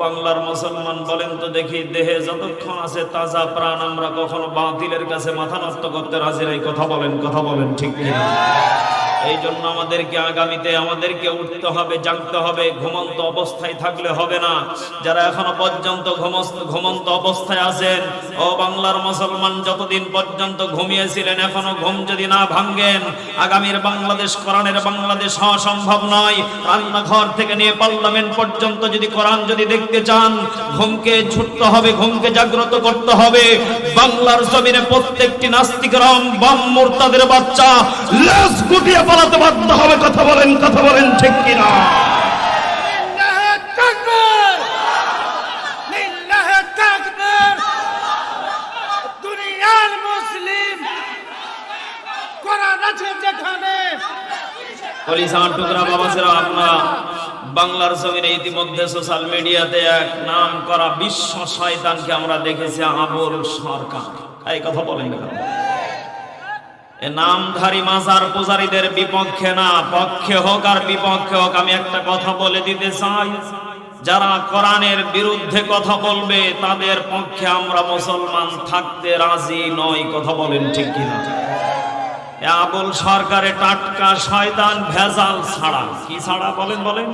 বাংলার মুসলমান বলেন তো দেখি, দেহে যতক্ষণ আছে তাজা প্রাণ আমরা কখনো বাতিলের কাছে মাথা নত করতে রাজি নাই? কথা বলেন ঠিক কিনা? এই জন্য আমাদেরকে আগামীতে উঠতে হবে, জাগতে হবে। ঘুমন্ত অবস্থায় থাকলে হবে না। যারা এখনো পর্যন্ত ঘুমন্ত অবস্থায় আছেন, ও বাংলার মুসলমান, যতদিন পর্যন্ত ঘুমিয়েছিলেন, এখনো ঘুম যদি না ভাঙ্গেন, আগামীর বাংলাদেশ কোরআনের বাংলাদেশ হওয়া সম্ভব নয়। রান্নাঘর থেকে নিয়ে পার্লামেন্ট পর্যন্ত যদি কোরআন যদি দেখতে চান, ঘুমকে ছুটতে হবে, ঘুমকে জাগ্রত করতে হবে। বাংলার জমিনে প্রত্যেকটি নাস্তিক রাম বাম মুরতাদের বাচ্চা লেজ গুটিয়ে পালাতে বাধ্য হবে। কথা বলেন ঠিক কিনা? দুনিয়ার মুসলিম কোরআন আছে যেখানে। কলিজার টুকরা বাবাসেরা, আপনারা বাংলার জমিনে ইতিমধ্যে সোশ্যাল মিডিয়াতে এক নাম করা বিশ্ব শয়তানকে আমরা দেখেছি, আবুল সরকার। এই কথা বলেন না, এ নামধারী মাজার পূজারীদের বিপক্ষে না, পক্ষে হোক আর বিপক্ষে হোক, আমি একটা কথা বলে দিতে চাই, যারা কোরআনের বিরুদ্ধে কথা বলবে তাদের পক্ষে আমরা মুসলমান থাকতে রাজি নই। কথা বলেন ঠিক কিনা? আবুল সরকারে টাটকা শয়তান, ভেজাল ছাড়া। কি ছাড়া? বলেন।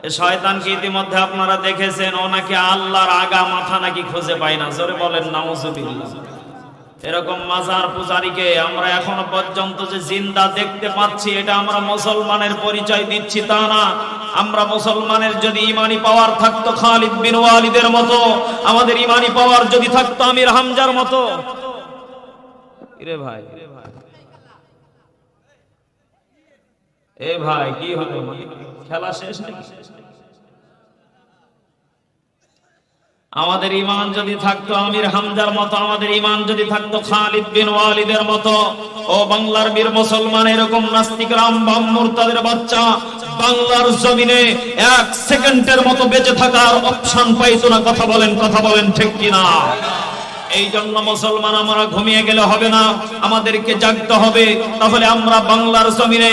এ শয়তানকে ইতিমধ্যে আপনারা দেখেছেন, ও নাকি আল্লাহর আগা মাথা নাকি খুঁজে পায় না। জোরে বলেন নাউজুবিল্লাহ। এরকম মাজার পূজারীকে আমরা এখনো পর্যন্ত যে জিন্দা দেখতে পাচ্ছি, এটা আমরা মুসলমানের পরিচয় দিচ্ছি তা না। আমরা মুসলমানের যদি ইমানি পাওয়ার থাকতো খালিদ বিন ওয়ালিদের মতো, আমাদের ইমানি পাওয়ার যদি থাকতো আমির হামজার মতো। ভাই কি হলো? খেলা শেষ নাকি? আমাদের ইমান যদি থাকতো আমির হামজার মতো, আমাদের ইমান যদি থাকতো খালিদ বিন ওয়ালিদের মতো, ও বাংলার বীর মুসলমান, এরকম নাস্তিক রাম বাম মুরতাদের বাচ্চা বাংলার জমিনে এক সেকেন্ডের মতো বেঁচে থাকার অপশন পাইতো না। কথা বলেন ঠিক কিনা? এই জন্য মুসলমান আমরা ঘুমিয়ে গেলে হবে না, আমাদেরকে জাগতে হবে। তাহলে আমরা বাংলার জমিনে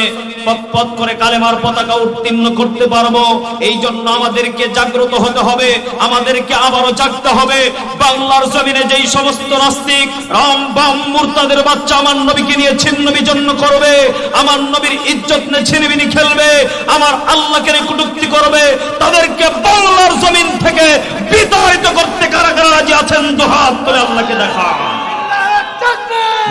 পথ করে কালেমার পতাকা উত্তীর্ণ করতে পারবো। এই জন্য আমাদেরকে জাগ্রত হতে হবে, আমাদেরকে আবারও জাগতে হবে। বাংলার জমিনে যেই সমস্ত নাস্তিক রাম বাম মুরতাদের বাচ্চা আমার নবীকে নিয়ে ছিন্ন বিজন্য করবে, আমার নবীর ইজ্জত নিয়ে ছিনিমিনি খেলবে, আমার আল্লাহকে নিয়ে কটূক্তি করবে, তাদেরকে বাংলার জমিন থেকে বিতাড়িত করতে কারা কারা রাজি আছেন? দুহাত তুলে আল্লাহকে দেখা।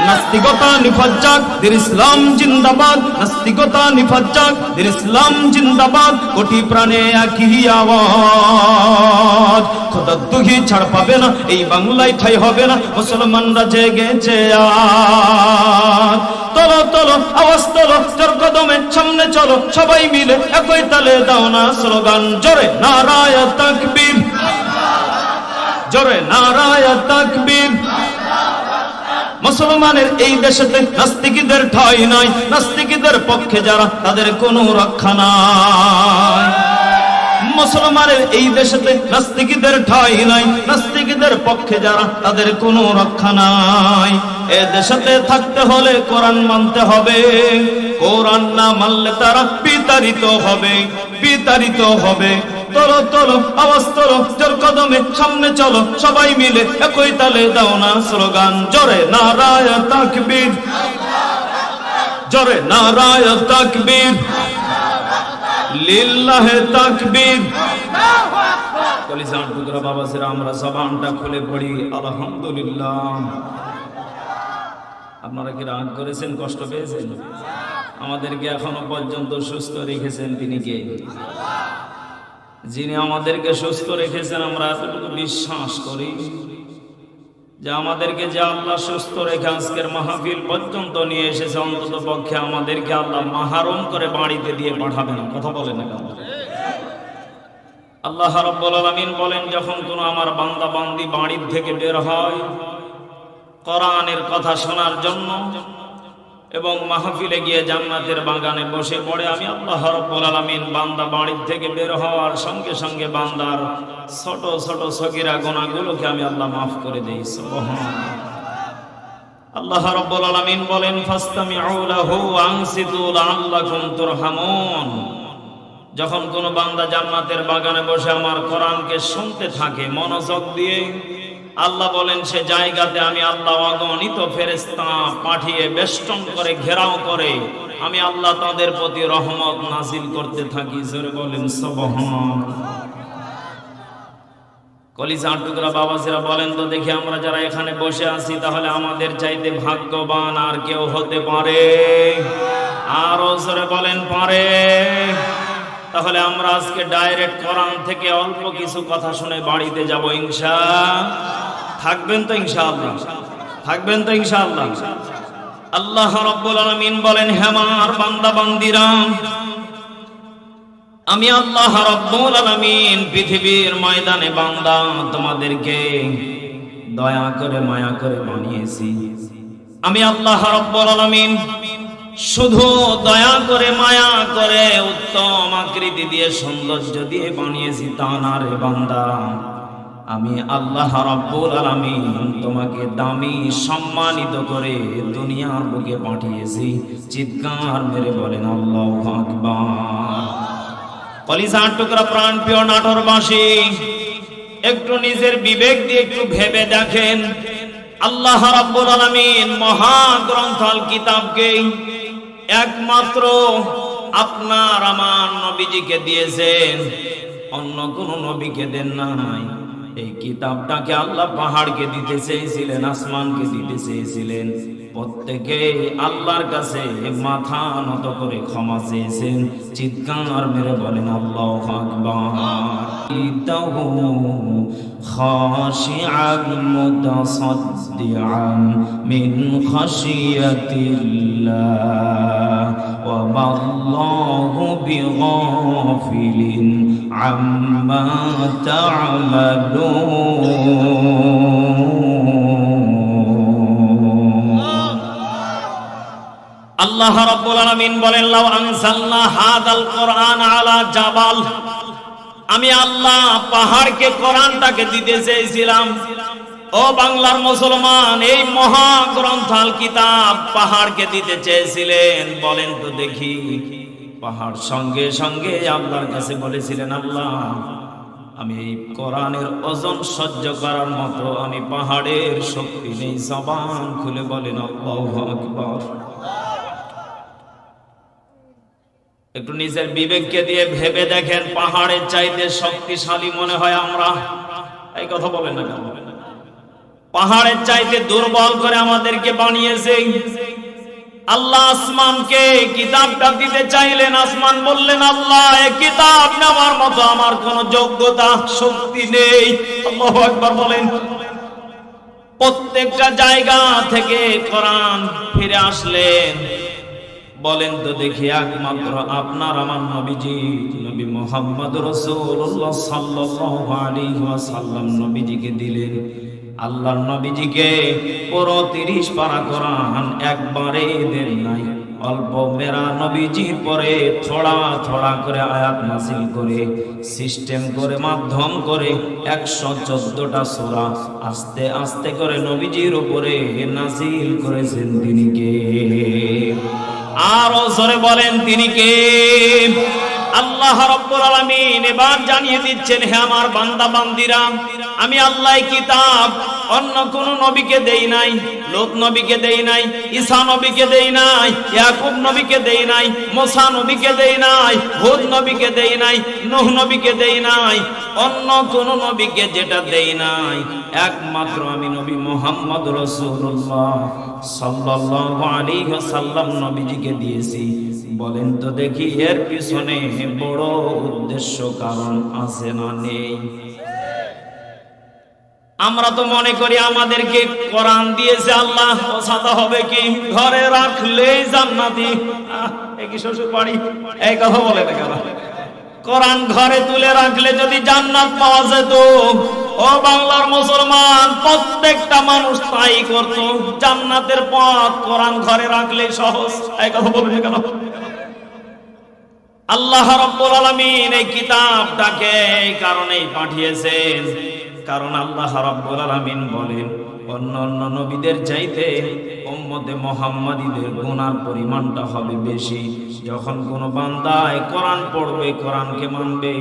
নাস্তিকতা নিফাত যাক, দিন ইসলাম জিন্দাবাদ। নাস্তিকতা নিফাত যাক, দিন ইসলাম জিন্দাবাদ। কোটি প্রাণে একই আওয়াজ, খোদার দুহি ছাড় পাবে না, এই বাংলায় ঠাই হবে না, মুসলমানরা জেগেছে আজ। তোলো আওয়াজ তোলো, তোর কদমে সামনে চলো, সবাই মিলে একই তালে দাও না স্লোগান, জোরে নারায়ে তাকবীর, জোরে নারায়ে তাকবীর। মুসলমানের এই দেশেতে নাস্তিকদের ঠাঁই নাই, নাস্তিকদের পক্ষে যারা তাদের কোনো রক্ষা নাই। মুসলমানের এই দেশেতে নাস্তিকদের ঠাঁই নাই, নাস্তিকদের পক্ষে যারা তাদের কোনো রক্ষা নাই। এ দেশেতে থাকতে হলে কোরআন মানতে হবে, কোরআন না মানলে তারা বিতাড়িত হবে। তোলো আওয়াজ তোলো, জোর কদমে সামনে চলো, সবাই মিলে একই তালে দাও না স্লোগান, জোরে নারায়ে তাকবীর, জোরে নারায়ে তাকবীর, লিল্লাহে তাকবীর। কলিজার টুকরা বাবাসেরা, আমরা জবানটা খুলে পড়ি আলহামদুলিল্লাহ। আপনারা কি রাগ করেছেন, কষ্ট পেয়েছেন? আমাদেরকে এখনো পর্যন্ত সুস্থ রেখেছেন তিনি কে? যিনি আমাদেরকে সুস্থ রেখেছেন। আমরা এতটুকু বিশ্বাস করি যে আমাদেরকে যে আল্লাহ সুস্থ রেখে আজকের মাহফিল পর্যন্ত নিয়ে এসেছে, অন্তত পক্ষে আমাদেরকে আল্লাহ মাহরুম করে বাড়িতে দিয়ে পাঠাবে না। কথা বলেন না? আল্লাহ রাব্বুল আলামিন বলেন, যখন কোনো আমার বান্দা বান্দি বাড়ির থেকে বের হয় কোরআনের কথা শোনার জন্য এবং মাহফিলে গিয়ে জান্নাতের বাগানে বসে পড়ে, আমি আল্লাহ রাব্বুল আলামিন বান্দা বাড়ির থেকে বের হওয়ার সঙ্গে সঙ্গে বান্দার ছোট ছোট সগীরা গুনাহগুলোকে আমি আল্লাহ মাফ করে দেই। সুবহানাল্লাহ। আল্লাহ রাব্বুল আলামিন বলেন, ফাসতামিউ লাহু ওয়া আনসিতু লাআল্লাকুম তুরহামুন। যখন কোন বান্দা জান্নাতের বাগানে বসে আমার কোরআনকে শুনতে থাকে মনোযোগ দিয়ে, আল্লাহ বলেন সে জায়গাতে আমি আল্লাহ অগণিত ফেরেশতা পাঠিয়ে বেষ্টন করে ঘেরাও করে আমি আল্লাহ তাদের প্রতি রহমত নাজিল করতে থাকি। জোরে বলেন সুবহানাল্লাহ। কলিজার টুকরা বাবাজিরা বলেন তো দেখি, আমরা যারা এখানে বসে আছি তাহলে আমাদের চাইতে ভাগ্যবান আর কেউ হতে পারে? আরো জোরে বলেন পারে? তাহলে আমরা আজকে ডাইরেক্ট কোরআন থেকে অল্প কিছু কথা শুনে বাড়িতে যাব থাকবেন তো ইনশাআল্লাহ? থাকবেন তো ইনশাআল্লাহ? আল্লাহ রাব্বুল আলামিন বলেন, হে আমার বান্দা বান্দিরা, আমি আল্লাহ রাব্বুল আলামিন পৃথিবীর ময়দানে বান্দা তোমাদেরকে দয়া করে মায়া করে বানিয়েছি। আমি আল্লাহ রাব্বুল আলামিন শুধু দয়া করে মায়া করে উত্তম আকৃতি দিয়ে সৌন্দর্য দিয়ে বানিয়েছি তা না রে বান্দা, আমি আল্লাহ রাব্বুল আলামিন তোমাকে দামি সম্মানিত করে দুনিয়ার বুকে পাঠিয়েছি। চিৎকার মেরে বলেন আল্লাহু আকবার। কলিজার টুকরা প্রাণ প্রিয় নাটোরবাসী, একটু নিজের বিবেক দিয়ে একটু ভেবে দেখেন, আল্লাহ রাব্বুল আলামিন মহাগ্রন্থ আল কিতাবকে একমাত্র আপনার আমার নবীজিকে দিয়েছেন, অন্য কোন নবীকে দেন নাই। এই কিতাবটাকে আল্লাহ পাহাড়কে দিতে চেয়েছিলেন, আসমানকে দিতে চেয়েছিলেন। প্রত্যেকে আল্লাহর কাছে মাথা নত করে ক্ষমা চেয়েছেন। চিৎকার মেরে বলেন আল্লাহু আকবার। ইতাহু খাশিআন মুতাসাদ্দিআন মিন খাশিয়াতিল্লাহ ওয়া মাল্লাহু বিগাফিলিন আম্মা তা'মালুন। আল্লাহ রাব্বুল আলামিন বলেন, লাউ আনসালনা হাদাল কোরআন আলা জাবাল, আমি আল্লাহ পাহাড়কে কোরআনটাকে দিতে চেয়েছিলাম। ও বাংলার মুসলমান, এই মহাগ্রন্থ আল কিতাব পাহাড়কে দিতে চেয়েছিলেন। বলেন তো দেখি, পাহাড় সঙ্গে সঙ্গে আল্লাহর কাছে বলেছিলেন, আল্লাহ আমি এই কোরআনের ওজন সহ্য করার মতো আমি পাহাড়ের শক্তি নেই। জবান খুলে বলেন আল্লাহু আকবার। একটু নিজের বিবেককে দিয়ে ভেবে দেখেন, পাহাড়ের চাইতে শক্তিশালী মনে হয় আমরা? এই কথা বলেন না কেন? পাহাড়ের চাইতে দুর্বল করে আমাদেরকে বানিয়েছে আল্লাহ। আসমানকে কিতাবটা দিতে চাইলেন, আসমান বললেন, আল্লাহ এই কিতাব নেওয়ার মতো আমার কোনো যোগ্যতা শক্তি নেই। আল্লাহু আকবার বলেন। প্রত্যেকটা জায়গা থেকে কোরআন ফিরে আসলেন। বলেন তো দেখি, একমাত্র আপনার আমার নবীজি নবী মুহাম্মদ রাসূলুল্লাহ সাল্লাল্লাহু আলাইহি ওয়াসাল্লাম নবীজিকে দিলেন। আল্লাহর নবীজিকে পুরো 30 পারা কোরআন একবারে দেন নাই, অল্প মেরা নবীজির পরে থোড়া থোড়া করে আয়াত নাযিল করে সিস্টেম করে মাধ্যম করে 114টা সূরা আস্তে আস্তে করে নবীজির উপরে নাযিল করেছেন। তিনি কে? আরো জোরে বলেন তিনি কে? আল্লাহ রাব্বুল আলামিন এবার জানিয়ে দিচ্ছেন, হে আমার বান্দা বান্দিরা, আমি আল্লাহ কিতাব অন্য কোন নবীকে দেই নাই। লূত নবীকে দেই নাই, ঈসা নবীকে দেই নাই, ইয়াকুব নবীকে দেই নাই, মুসা নবীকে দেই নাই, হুদ নবীকে দেই নাই, নূহ নবীকে দেই নাই। অন্য কোন নবীকে যেটা দেই নাই, একমাত্র আমি নবী মুহাম্মদ রাসূলুল্লাহ সাল্লাল্লাহু আলাইহি ওয়াসাল্লাম নবীজিকে দিয়েছি। বলেন তো দেখি, এর পিছনে বড় উদ্দেশ্য কারণ আছে না নেই? আমরা তো মনে করি আমাদেরকে কোরআন দিয়েছে আল্লাহ, ও সাদা হবে কি ঘরে রাখলেই জান্নাতি। কি শ্বশুর বাড়ি? এই কথা বলে না কেন? কোরআন ঘরে তুলে রাখলে যদি জান্নাত পাওয়া যেত, ও বাংলার মুসলমান, প্রত্যেকটা মানুষ তাই করত। জান্নাতের পথ কোরআন ঘরে রাখলে সহজ। এই কথা বলবে কেন? আল্লাহ রাব্বুল আলামিন এই কিতাবটাকে এই কারণেই পাঠিয়েছেন, কারণ আল্লাহ রাব্বুল আলামিন বলেন অন্য অন্য নবীদের চাইতে উম্মতে মুহাম্মাদীদের গুনার পরিমাণটা হবে বেশি। যখন কোনো বান্দায় কোরআন পড়বে, কোরআনকে মানবে,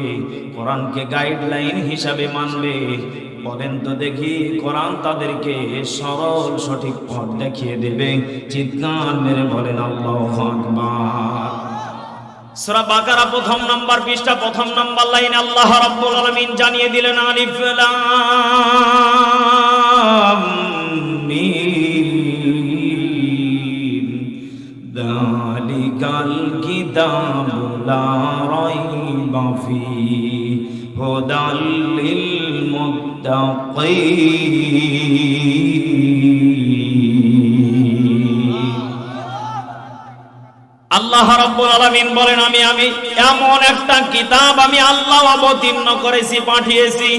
কোরআনকে গাইডলাইন হিসাবে মানবে, বলেন তো দেখি কোরআন তাদেরকে সরল সঠিক পথ দেখিয়ে দেবে। চিৎকার মেরে বলেন আল্লাহু আকবার। সূরা বাকারা প্রথম নাম্বার পৃষ্ঠা প্রথম নাম্বার লাইনে আল্লাহ রাব্বুল আলামিন জানিয়ে দিলেন আলিফ লাম মিম যালিকাল কিতাবু লা রাইবা ফীহি হুদাল লিল মুত্তাকিন। আল্লাহ রাব্বুল আলামিন বলেন আমি এমন একটা কিতাব আমি আল্লাহ অবতীর্ণ করেছি, পাঠিয়েছি।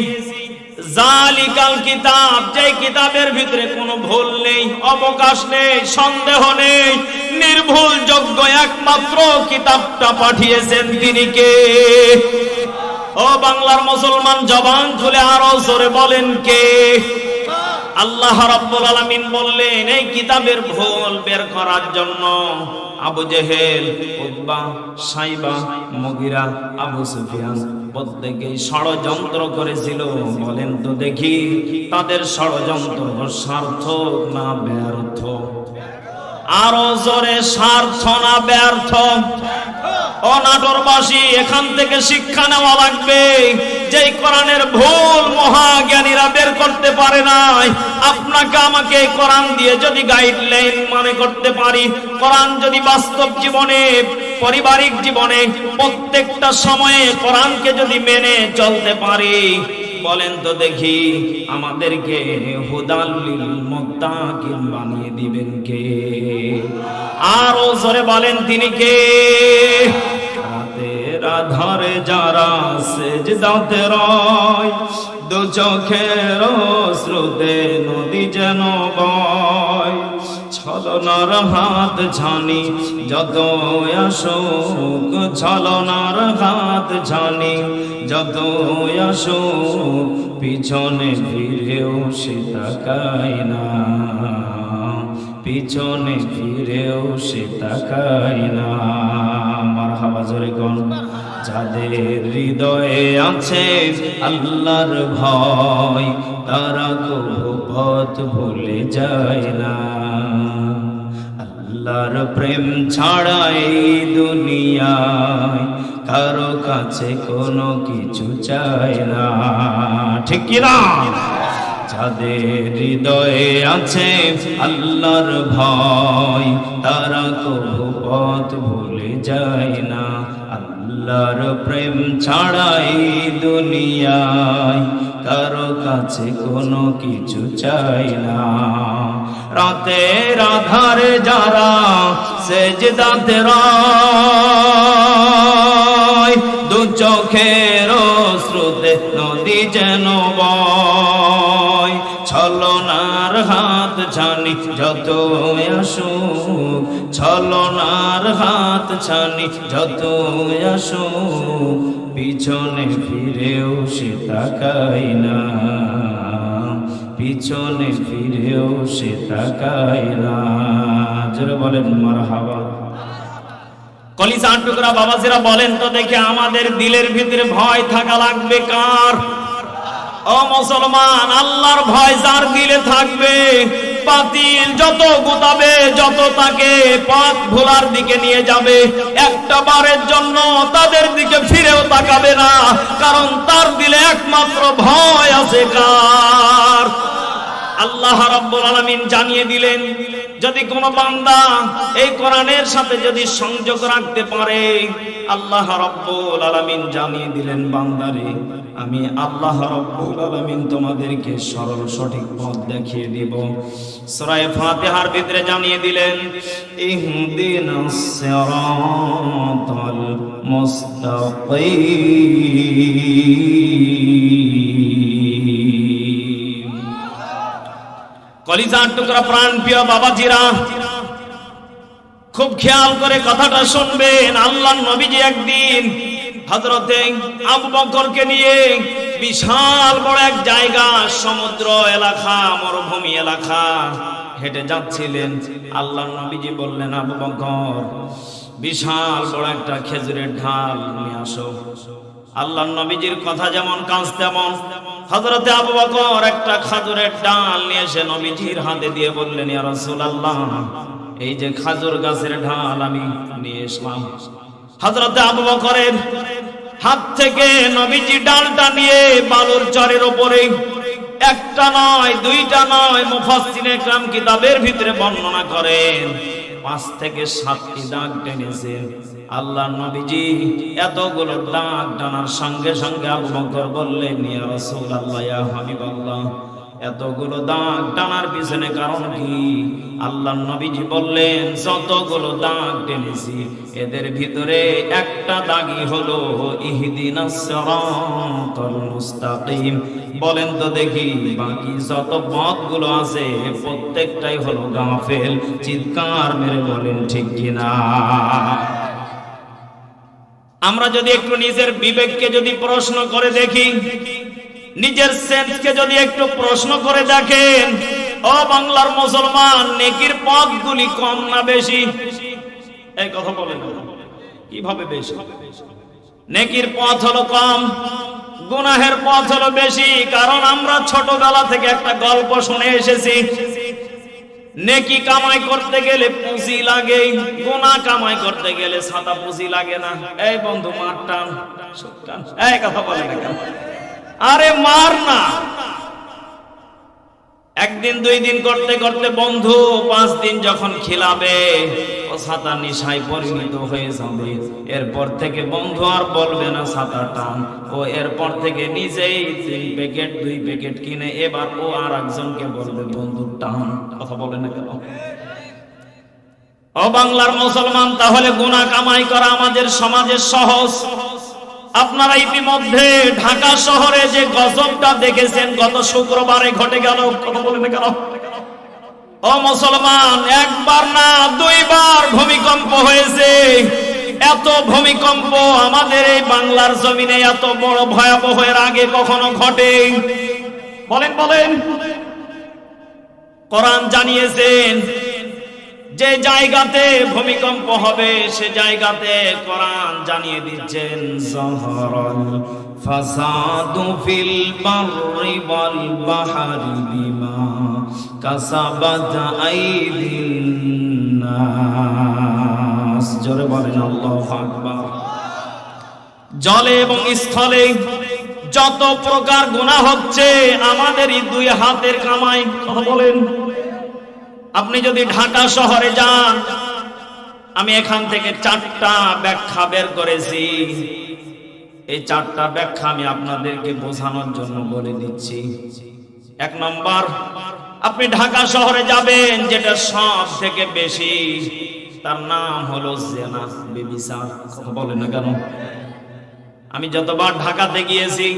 জালিকাল কিতাব, যে কিতাবের ভিতরে কোনো ভুল নেই, অবকাশ নেই, সন্দেহ নেই, নির্ভুল যোগ্য একমাত্র কিতাবটা পাঠিয়েছেন তিনি কে? ও বাংলার মুসলমান জবান খুলে আরো জোরে বলেন কে? আল্লাহ রাব্বুল আলামিন বললেন এই কিতাবের ভুল বের করার জন্য আবু জেহেল, উতবা, সাইবা, মুগিরা, আবু সুফিয়ান প্রত্যেকেই ষড়যন্ত্র করেছিল। বলেন তো দেখি তাদের ষড়যন্ত্র সার্থক না ব্যর্থ? আরো জোরে, সার্থ না ব্যর্থ? ও নাটোরবাসী, এখান থেকে শিক্ষা নেওয়া লাগবে। যেই কোরআনের ভুল মহাজ্ঞানীরা বের করতে পারে নাই, আপনাকে আমাকে কোরআন দিয়ে যদি গাইডলাইন মনে করতে পারি, কোরআন যদি বাস্তব জীবনে, পারিবারিক জীবনে প্রত্যেকটা সময়ে কোরআনকে যদি মেনে চলতে পারি, বলেন তো দেখি আমাদেরকে হুদাল লিল মুত্তাকিন বানিয়ে দিবেন কে? আরো জোরে বলেন তিনি কে? রাতের আধারে যারা সেজদাতে রয়, দু চোখের স্রোতে নদী যেন বয়, ছলনার হাত ছানি যত আসুক, ছলনার হাত ছানি যত আসুক, পিছনে ফিরেও সে তাকায় না, পিছনে ফিরেও সে তাকায় না। মারহাবা জোরে কোন? যাদের হৃদয়ে আছে আল্লাহর ভয়, তারা কবু পথ ভুলে যায় না। আল্লাহর প্রেম ছাড়া এই দুনিয়ায় কারো কাছে কোনো কিছু চায় না, ঠিক কি না? যাদের হৃদয়ে আছে আল্লাহর ভয়, তারা কবু পথ ভুলে যায় না। আল্লাহর প্রেম ছাড়া এই দুনিয়ায় কারো কাছে কোনো কিছু চাই না। রাতের আধারে যারা সেজদাতে রয়, দু চোখের স্রোতে নদী যেন বয়, ছলনার হাত ছানি যত আসুক, ছলনার হাত ছানি যত আসুক, পিছনে ফিরেও সে তাকায় না, পিছনে ফিরেও সে তাকায় না। জোরে বলেন মারহাবা। কলিজার টুকরা বাবাজিরা বলেন তো দেখে আমাদের দিলের ভিতরে ভয় থাকা লাগবে কার? ও মুসলমান, আল্লাহর ভয় যার দিলে থাকবে, বাতিল যত গোতাবে, যত তাকে পথ ভোলার দিকে নিয়ে যাবে, একটা বারের জন্য তাদের দিকে ফিরেও তাকাবে না, কারণ তার দিলে একমাত্র ভয় আছে কার? আল্লাহ রাব্বুল আলামিন জানিয়ে দিলেন যদি কোনো বান্দা এই কোরআনের সাথে যদি সংযোগ রাখতে পারে, আল্লাহ রাব্বুল আলামিন জানিয়ে দিলেন বান্দারে আমি আল্লাহ রাব্বুল আলামিন তোমাদেরকে সরল সঠিক পথ দেখিয়ে দিব। সূরা ফাতিহার ভিতরে জানিয়ে দিলেন ইহদিনাস সিরাতাল মুস্তাকিম। কলিজার টুকরা প্রাণ প্রিয় বাবাজিরা, খুব খেয়াল করে কথাটা শুনবেন। আল্লাহর নবীজি একদিন হযরতে আবু বকরকে নিয়ে বিশাল বড় এক জায়গা, সমুদ্র এলাকা, মরুভূমি এলাকা, হেঁটে যাচ্ছিলেন। আল্লাহর নবীজি বললেন, আবু বকর, বিশাল বড় একটা খেজুরের ঢাল নিয়ে আসো। আল্লাহর নবীজির কথা যেমন কাজ তেমন। হযরতে আবু বকর একটা খেজুরের ডাল নিয়ে এসে নবীজির হাতে দিয়ে বললেন, ইয়া রাসূলুল্লাহ, এই যে খেজুর গাছের ঢাল আমি নিয়ে এসলাম। হযরতে আবু বকরের হাত থেকে নবীজি ডালটা নিয়ে বালুর চরের উপরে একটা নয়, দুইটা নয়, মুফাসসিরে কিরাম কিতাবের ভিতরে বর্ণনা করেন 5 থেকে 7টি দাগ টেনেছেন। আল্লাহর নবীজি এতগুলো দাগ টানার সঙ্গে সঙ্গে আবু বকর বললেন, ইয়া রাসূলুল্লাহ, ইয়া হাবিবাল্লাহ, এতগুলো দাগ টানার পিছনে কারণ কি? আল্লাহর নবীজি বললেন, যতগুলো দাগ টেনেছি এদের ভিতরে একটা দাগই হলো ইহদিনাস সিরাতাল মুস্তাকিম। বলেন তো দেখি, বাকি যত পথগুলো আছে প্রত্যেকটাই হলো গাফেল। চিৎকার মেরে বলেন ঠিক কিনা? আমরা যদি একটু নিজের বিবেককে যদি প্রশ্ন করে দেখি, নিজের সেন্সকে যদি একটু প্রশ্ন করে দেখেন, ও বাংলার মুসলমান, নেকির পথগুলি কম না বেশি? এই কথা বলেন, কিভাবে বেশি? নেকির পথ হলো কম, গুনাহের পথ হলো বেশি। কারণ আমরা ছোটবেলা থেকে একটা গল্প শুনে এসেছি, নেকি কামাই করতে গেলে পুঁজি লাগে, গুনাহ কামাই করতে গেলে ছাতা পুঁজি লাগে না। এই বন্ধু, মার টান, এই কথা বলে না কেন? আরে মার না। একদিন 2 দিন করতে করতে বন্ধু 5 দিন যখন খিলাবে, ও ছাতা নিশায় পরিণত হয়ে যাবে। এরপর থেকে বন্ধু আর বলবে না ছাতা টান, ও এরপর থেকে নিজেই 3 প্যাকেট 2 প্যাকেট কিনে এবার ও আর একজনকে বলবে, বন্ধু টান। কথা বলে না কেন? ও বাংলার মুসলমান, তাহলে গুনাহ কামাই করা আমাদের সমাজে সহজ। আপনারা ইতিমধ্যে ঢাকা শহরে যে গজবটা দেখেছেন গত শুক্রবারে ঘটে গেল। কথা বলেন কেন? ও মুসলমান, একবার না 2 বার ভূমিকম্প হয়েছে। এত ভূমিকম্প আমাদের এই বাংলার জমিনে এত বড় ভয়াবহ এর আগে কখনো ঘটে? বলেন বলেন। কোরআন জানিয়েছেন যে জায়গাতে ভূমিকম্প হবে সে জায়গাতে কোরআন জানিয়ে দিচ্ছেন, যাহারাল ফাসাদু ফিল বাররি ওয়াল বাহরি বিমা কাসাবাত আইদিন নাস। জোরে বলেন আল্লাহু আকবার। জলে এবং স্থলে যত প্রকার গুনাহ হচ্ছে আমাদেরই 2 হাতের কামাই। কথা বলেন। আপনি যদি ঢাকা শহরে যান, আমি এখান থেকে 4টা ব্যাখ্যা বের করেছি। এই 4টা ব্যাখ্যা আমি আপনাদেরকে বোঝানোর জন্য বলে দিচ্ছি। 1 নম্বর, আপনি ঢাকা শহরে যাবেন, যেটা সব থেকে বেশি, তার নাম হলো জেনা, বেবিচার। কথা বলেন না কেন? আমি যতবার ঢাকাতে গিয়েছি,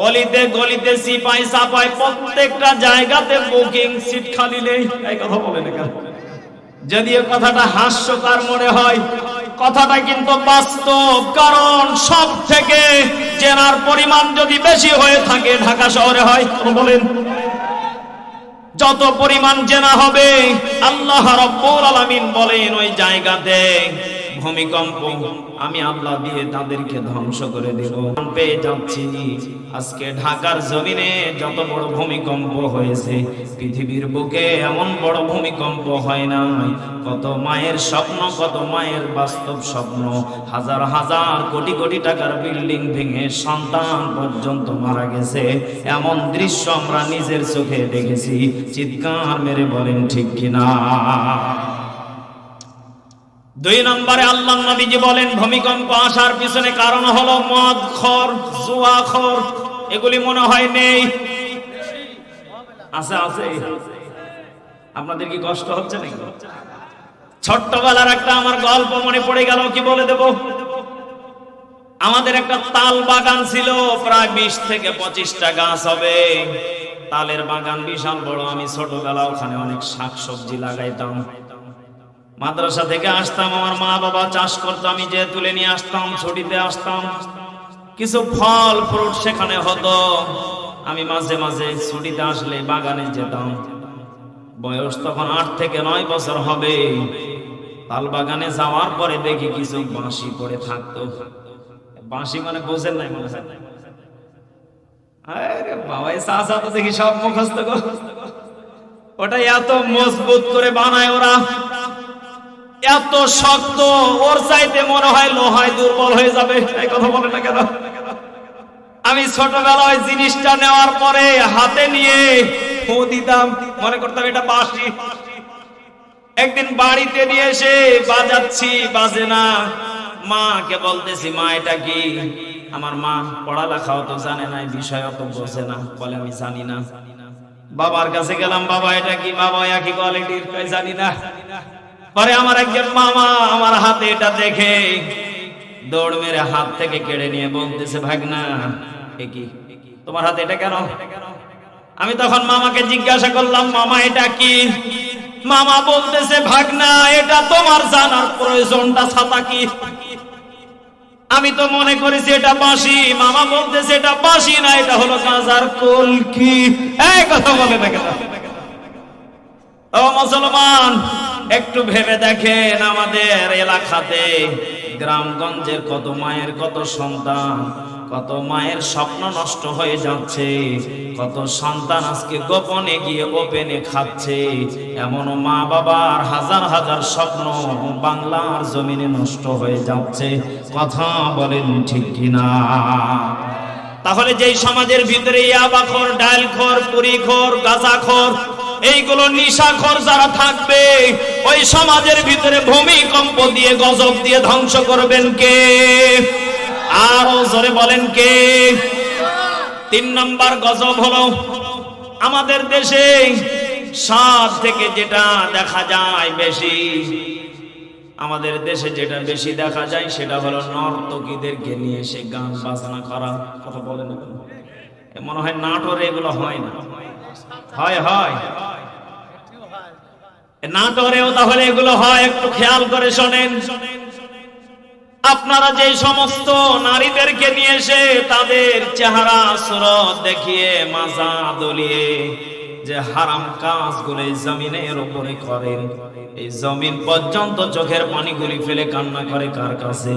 অলিতে গলিতে সিপাই সাপাই প্রত্যেকটা জায়গাতে বুকিং, সিট খালি নেই। এই কথা বলে না কেন? যদিও কথাটা হাস্যকর মনে হয়, কথাটা কিন্তু বাস্তব। কারণ সব থেকে জেনার পরিমাণ যদি বেশি হয়ে থাকে ঢাকা শহরে হয়। বলেন, যত পরিমাণ জেনা হবে আল্লাহ রাব্বুল আলামিন বলেন ওই জায়গাতে ভূমিকম্প আমি আল্লাহ দিয়ে তাদেরকে ধ্বংস করে দেব। পেয়ে যাচ্ছি আজকে ঢাকার জমিনে যত বড় ভূমিকম্প হয়েছে, পৃথিবীর বুকে এমন বড় ভূমিকম্প হয় নাই। কত মায়ের স্বপ্ন, কত মায়ের বাস্তব স্বপ্ন, হাজার হাজার কোটি কোটি টাকার বিল্ডিং ভেঙে সন্তান পর্যন্ত মারা গেছে। এমন দৃশ্য আমরা নিজের চোখে দেখেছি। চিৎকার মেরে বলেন ঠিক কিনা? 2 নম্বরে আল্লাহর নবীজি বলেন ভূমিকম্প আসার পিছনে কারণ হলো মদখোর, জুয়াখোর। এগুলি মনে হয় নেই? আছে আছে। আপনাদের কি কষ্ট হচ্ছে নাকি? ছোট্টবেলার একটা আমার গল্প মনে পড়ে গেল, কি বলে দেব। আমাদের একটা তাল বাগান ছিল, প্রায় 20 থেকে 25টা গাছ হবে। তালের বাগান বিশাল বড়। আমি ছোটবেলা ওখানে অনেক শাকসবজি লাগাইতাম। মাদ্রাসা থেকে আসতাম, আমার মা বাবা চাষ করতো, আমি যে তুলে নিয়ে আসতাম, ছুটিতে আসতাম। কিছু ফল ফ্রুট সেখানে হতো। আমি মাঝে মাঝে ছুটিতে আসলে বাগানে যেতাম। বয়স তখন 8 থেকে 9 বছর হবে। তাল বাগানে যাওয়ার পরে দেখি কিছু বাঁশি পড়ে থাকতো। বাঁশি মানে বোঝেন নাই মনে হয়? আরে বাবা, এই চাচা তো দেখি সব মুখস্থ গো। ওটা এত মজবুত করে বানায় ওরা, এত শক্ত, ওর চাইতে মনে হয় লোহায় দুর্বল হয়ে যাবে। এই কথা বলে না কেন? আমি ছোটবেলায় জিনিসটা নেওয়ার পরে হাতে নিয়ে ফু দিতাম, মনে করতাম এটা বাঁশি। একদিন বাড়িতে নিয়ে এসে বাজাচ্ছি, বাজে না। মাকে বলতেছি, মা এটা কি? আমার মা পড়ালেখাও তো জানে না, বিষয় অত বোঝে না, বলে আমি জানি না। বাবার কাছে গেলাম, বাবা এটা কি? বাবা একই কোয়ালিটির, জানি না। পরে আমার একজন মামা আমার হাতে এটা দেখে দৌড় মেরে হাত থেকে কেড়ে নিয়ে বলতেছে, ভাগনা এ কি তোমার হাতে এটা কেন? আমি তখন মামাকে জিজ্ঞাসা করলাম, মামা এটা কি? মামা বলতেছে, ভাগনা এটা তোমার জানার প্রয়োজনটা ছাতা কি? আমি তো মনে করেছি এটা বাঁশি। মামা বলতেছে এটা বাঁশি না, এটা হলো গাঁজার কলকি। এই কথা বলে না কেন? ও মুসলমান, একটু ভেবে দেখেন, আমাদের এলাকাতে গ্রামগঞ্জের কত মায়ের কত সন্তান, কত মায়ের স্বপ্ন নষ্ট হয়ে যাচ্ছে, কত সন্তান আজকে গোপনে গিয়ে ওপেনে খাচ্ছে। এমন মা বাবার হাজার হাজার স্বপ্ন বাংলার জমিনে নষ্ট হয়ে যাচ্ছে। কথা বলেন ঠিক কিনা? তাহলে যেই সমাজের ভিতরে ইয়াবাখোর, ডালখোর, পুরিখোর, গাঁজাখোর, এইগুলো নিশাখোর যারা থাকবে, ওই সমাজের ভিতরে ভূমিকম্প দিয়ে, গজব দিয়ে ধ্বংস করবেন কে? আরো জোরে বলেন কে? 3 নম্বর গজব হলো, আমাদের দেশে সব থেকে যেটা দেখা যায় বেশি, আমাদের দেশে যেটা বেশি দেখা যায় সেটা হলো নর্তকীদেরকে নিয়ে সে গান বাজনা করা। কথা বলে না? মনে হয় নাটোরে এগুলো হয় না? হয় হয়, নাটোরেও তাহলে এগুলো হয়। একটু খেয়াল করে শোনেন। আপনারা যে সমস্ত নারীদেরকে নিয়ে এসে তাদের চেহারা সুরত দেখিয়ে মাজা দলিয়ে যে হারাম কাজগুলো জমিনের উপরে করেন, এই জমিন পর্যন্ত চোখের পানিগুলি ফেলে কান্না করে কার কাছে?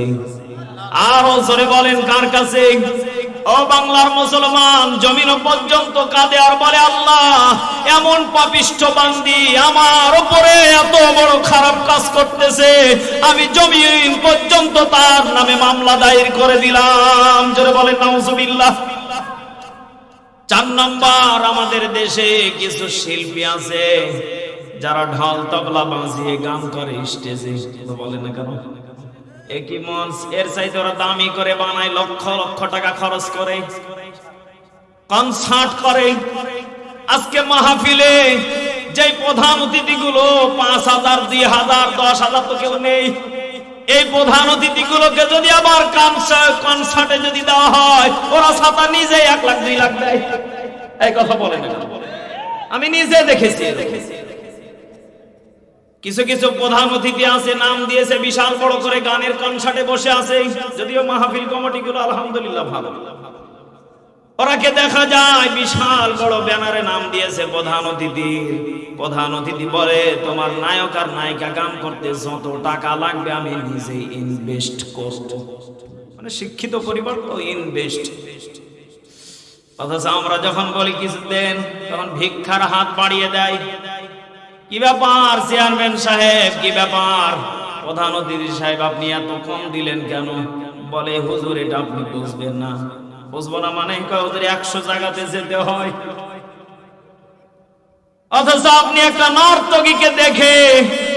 আরো জোরে বলেন, কার কাছে? ও বাংলার মুসলমান, জমিন পর্যন্ত কাঁদে আর বলে, আল্লাহ এমন পাপিষ্ঠ বান্দি আমার উপরে এত বড় খারাপ কাজ করতেছে, আমি জমিন পর্যন্ত তার নামে মামলা দায়ের করে দিলাম। জোরে বলেন নাউজুবিল্লাহ। 4 নম্বর, আমাদের দেশে কিছু শিল্পী আছে যারা ঢাল তবলা বাজিয়ে গান করে স্টেজে। বলে না কেন? একই মঞ্চ, এর চাইতে ওরা দামি করে বানায়, লক্ষ লক্ষ টাকা খরচ করে কনসার্ট করে। আজকে মাহফিলে যে প্রধান অতিথিগুলো 5,000, 2,000, 10,000 তো কেউ নেই। এই প্রধান অতিথিগুলোকে যদি আবার কনসার্টে যদি দেওয়া হয়, ওরা ছাতা নিজে 1 লাখ 2 লাখ দেয়। এই কথা বলে না? আমি নিজে দেখেছি। কিছু কিছু প্রধান অতিথি আছে, নাম দিয়েছে বিশাল বড় করে গানের কনসার্টে বসে আছে, যদিও মাহফিল কমিটিগুলো আলহামদুলিল্লাহ ভালো। ওরাকে দেখা যায় বিশাল বড় ব্যানারে নাম দিয়েছে প্রধান অতিথির। প্রধান অতিথি বলে, তোমার নায়ক আর নায়িকা গান করতে যত টাকা লাগবে আমি নিজে ইনভেস্ট করব। মানে শিক্ষিত পরিবার তো ইনভেস্ট। অথচ আমরা যখন বলি কিছু দেন, তখন ভিক্ষার হাত বাড়িয়ে দেয়। কি ব্যাপার চেয়ারম্যান সাহেব, কি ব্যাপার প্রধান অতিথি সাহেব, আপনি এত কম দিলেন কেন? বলে, হুজুর এটা আপনি বুঝবেন না। বুঝবো না মানে? হুজুর 100 জায়গাতে যেতে হয়। অথচ আপনি একটা নর্তকীকে দেখে,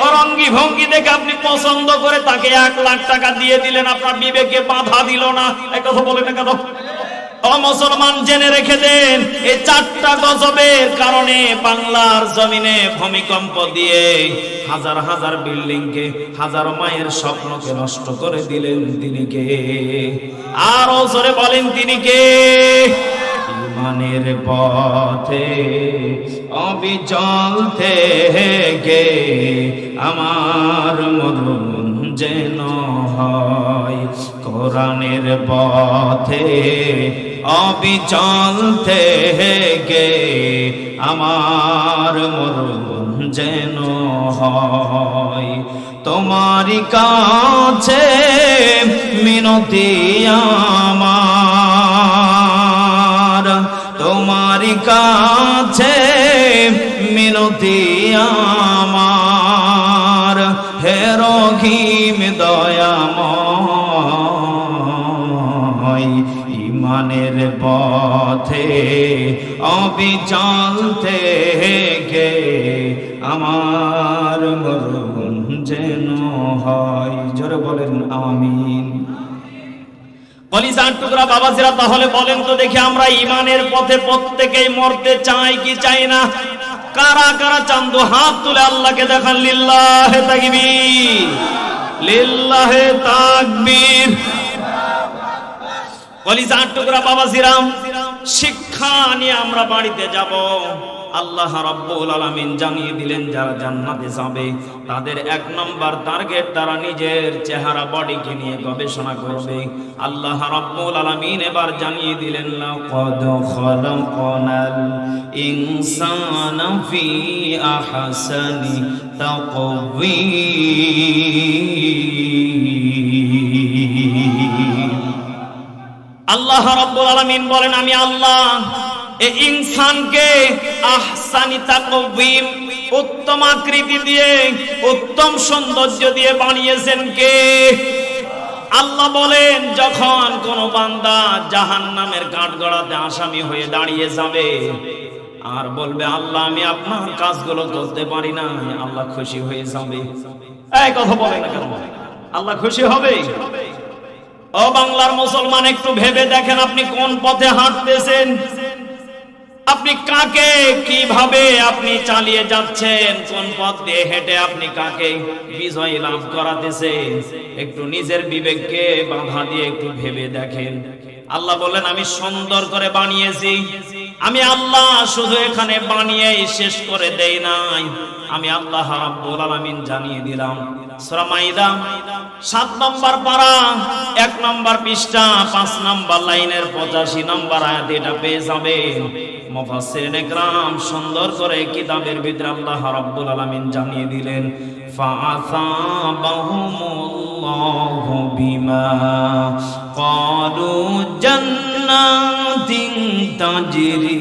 ওর অঙ্গি ভঙ্গি দেখে আপনি পছন্দ করে তাকে 1 লাখ টাকা দিয়ে দিলেন, আপনার বিবেকে বাধা দিল না। এই কথা বলে না কেন? ও মুসলমান, জেনে রেখে দেন, এই 4টা গজবের কারণে বাংলার জমিনে ভূমিকম্প দিয়ে হাজার হাজার বিল্ডিংকে, হাজারো মায়ের স্বপ্নকে নষ্ট করে দিলেন। তিনি কে? আরো জোরে বলেন, তিনি কে? ইমানের পথে অবিচল থেকে আমার মরণ যেন হয়, কোরআনের পথে অবিচল থেকে আমার মরণ যেন হয়। তোমারই কাছে মিনতি আমার, তোমারই কাছে মিনতি আমার, হে রহিম দয়াময়, ইমানের পথে অবিচল থেকে আমার মরণ যেন হয়। জোরে বলেন আমিন। কলিজার টুকরা বাবাজিরা, তাহলে বলেন তো দেখি, আমরা ইমানের পথে প্রত্যেকেই মরতে চাই কি চাই না? কারা কারা চান তো হাত তুলে আল্লাহকে দেখান। লিল্লাহে তাকবীর, লিল্লাহে তাকবীর। কলিজার টুকরা বাবাজিরা, শিক্ষা নিয়ে আমরা বাড়িতে যাব। আল্লাহ রাব্বুল আলামিন জানিয়ে দিলেন যারা জান্নাতে যাবে তাদের 1 নম্বর টার্গেট তারা নিজের চেহারা বডিকে নিয়ে গবেষণা করবে। আল্লাহ রাব্বুল আলামিন এবার জানিয়ে দিলেন লাকাদ খালাকনাল ইনসানা ফি আহসানি তাকওয়িম। আল্লাহ রাব্বুল আলামিন বলেন আমি আল্লাহ এই ইনসানকে আহসানি তাকওয়িম, উত্তম আকৃতি দিয়ে উত্তম সৌন্দর্য দিয়ে বানিয়েছেন কে? আল্লাহ বলেন যখন কোন বান্দা জাহান্নামের কাঠগড়াতে আসামি হয়ে দাঁড়িয়ে যাবে আর বলবে আল্লাহ আমি আপনার কাজগুলো করতে পারি না, আল্লাহ খুশি হয়ে যাবে। এই কথা বলে না কেন? আল্লাহ খুশি হবে? ও বাংলার মুসলমান, একটু ভেবে দেখেন আপনি কোন পথে হাঁটতেছেন, আপনি কাকে কিভাবে আপনি চালিয়ে যাচ্ছেন, কোন পথ দিয়ে হেঁটে আপনি কাকে বিজয় লাভ করাতেছেন। একটু নিজের বিবেককে বাধা দিয়ে একটু ভেবে দেখেন। আল্লাহ বলেন আমি সুন্দর করে বানিয়েছি। আমি আল্লাহ শুধু এখানে বানিয়েই শেষ করে দেই নাই, আমি আল্লাহ রাব্বুল আলামিন জানিয়ে দিলাম। সূরা মাইদা 7 নম্বর পারা 1 নম্বর পৃষ্ঠা 5 নম্বর লাইনের 85 নম্বর আয়াত এটা পেয়ে যাবেন। মুফাসসিরিনে কেরাম সুন্দর করে কিতাবের ভিতরে আল্লাহ রাব্বুল আলামিন জানিয়ে দিলেন ফাআসাবাহুমুল্লাহু বিমা ক্বালু জান্নাতিন তাজরি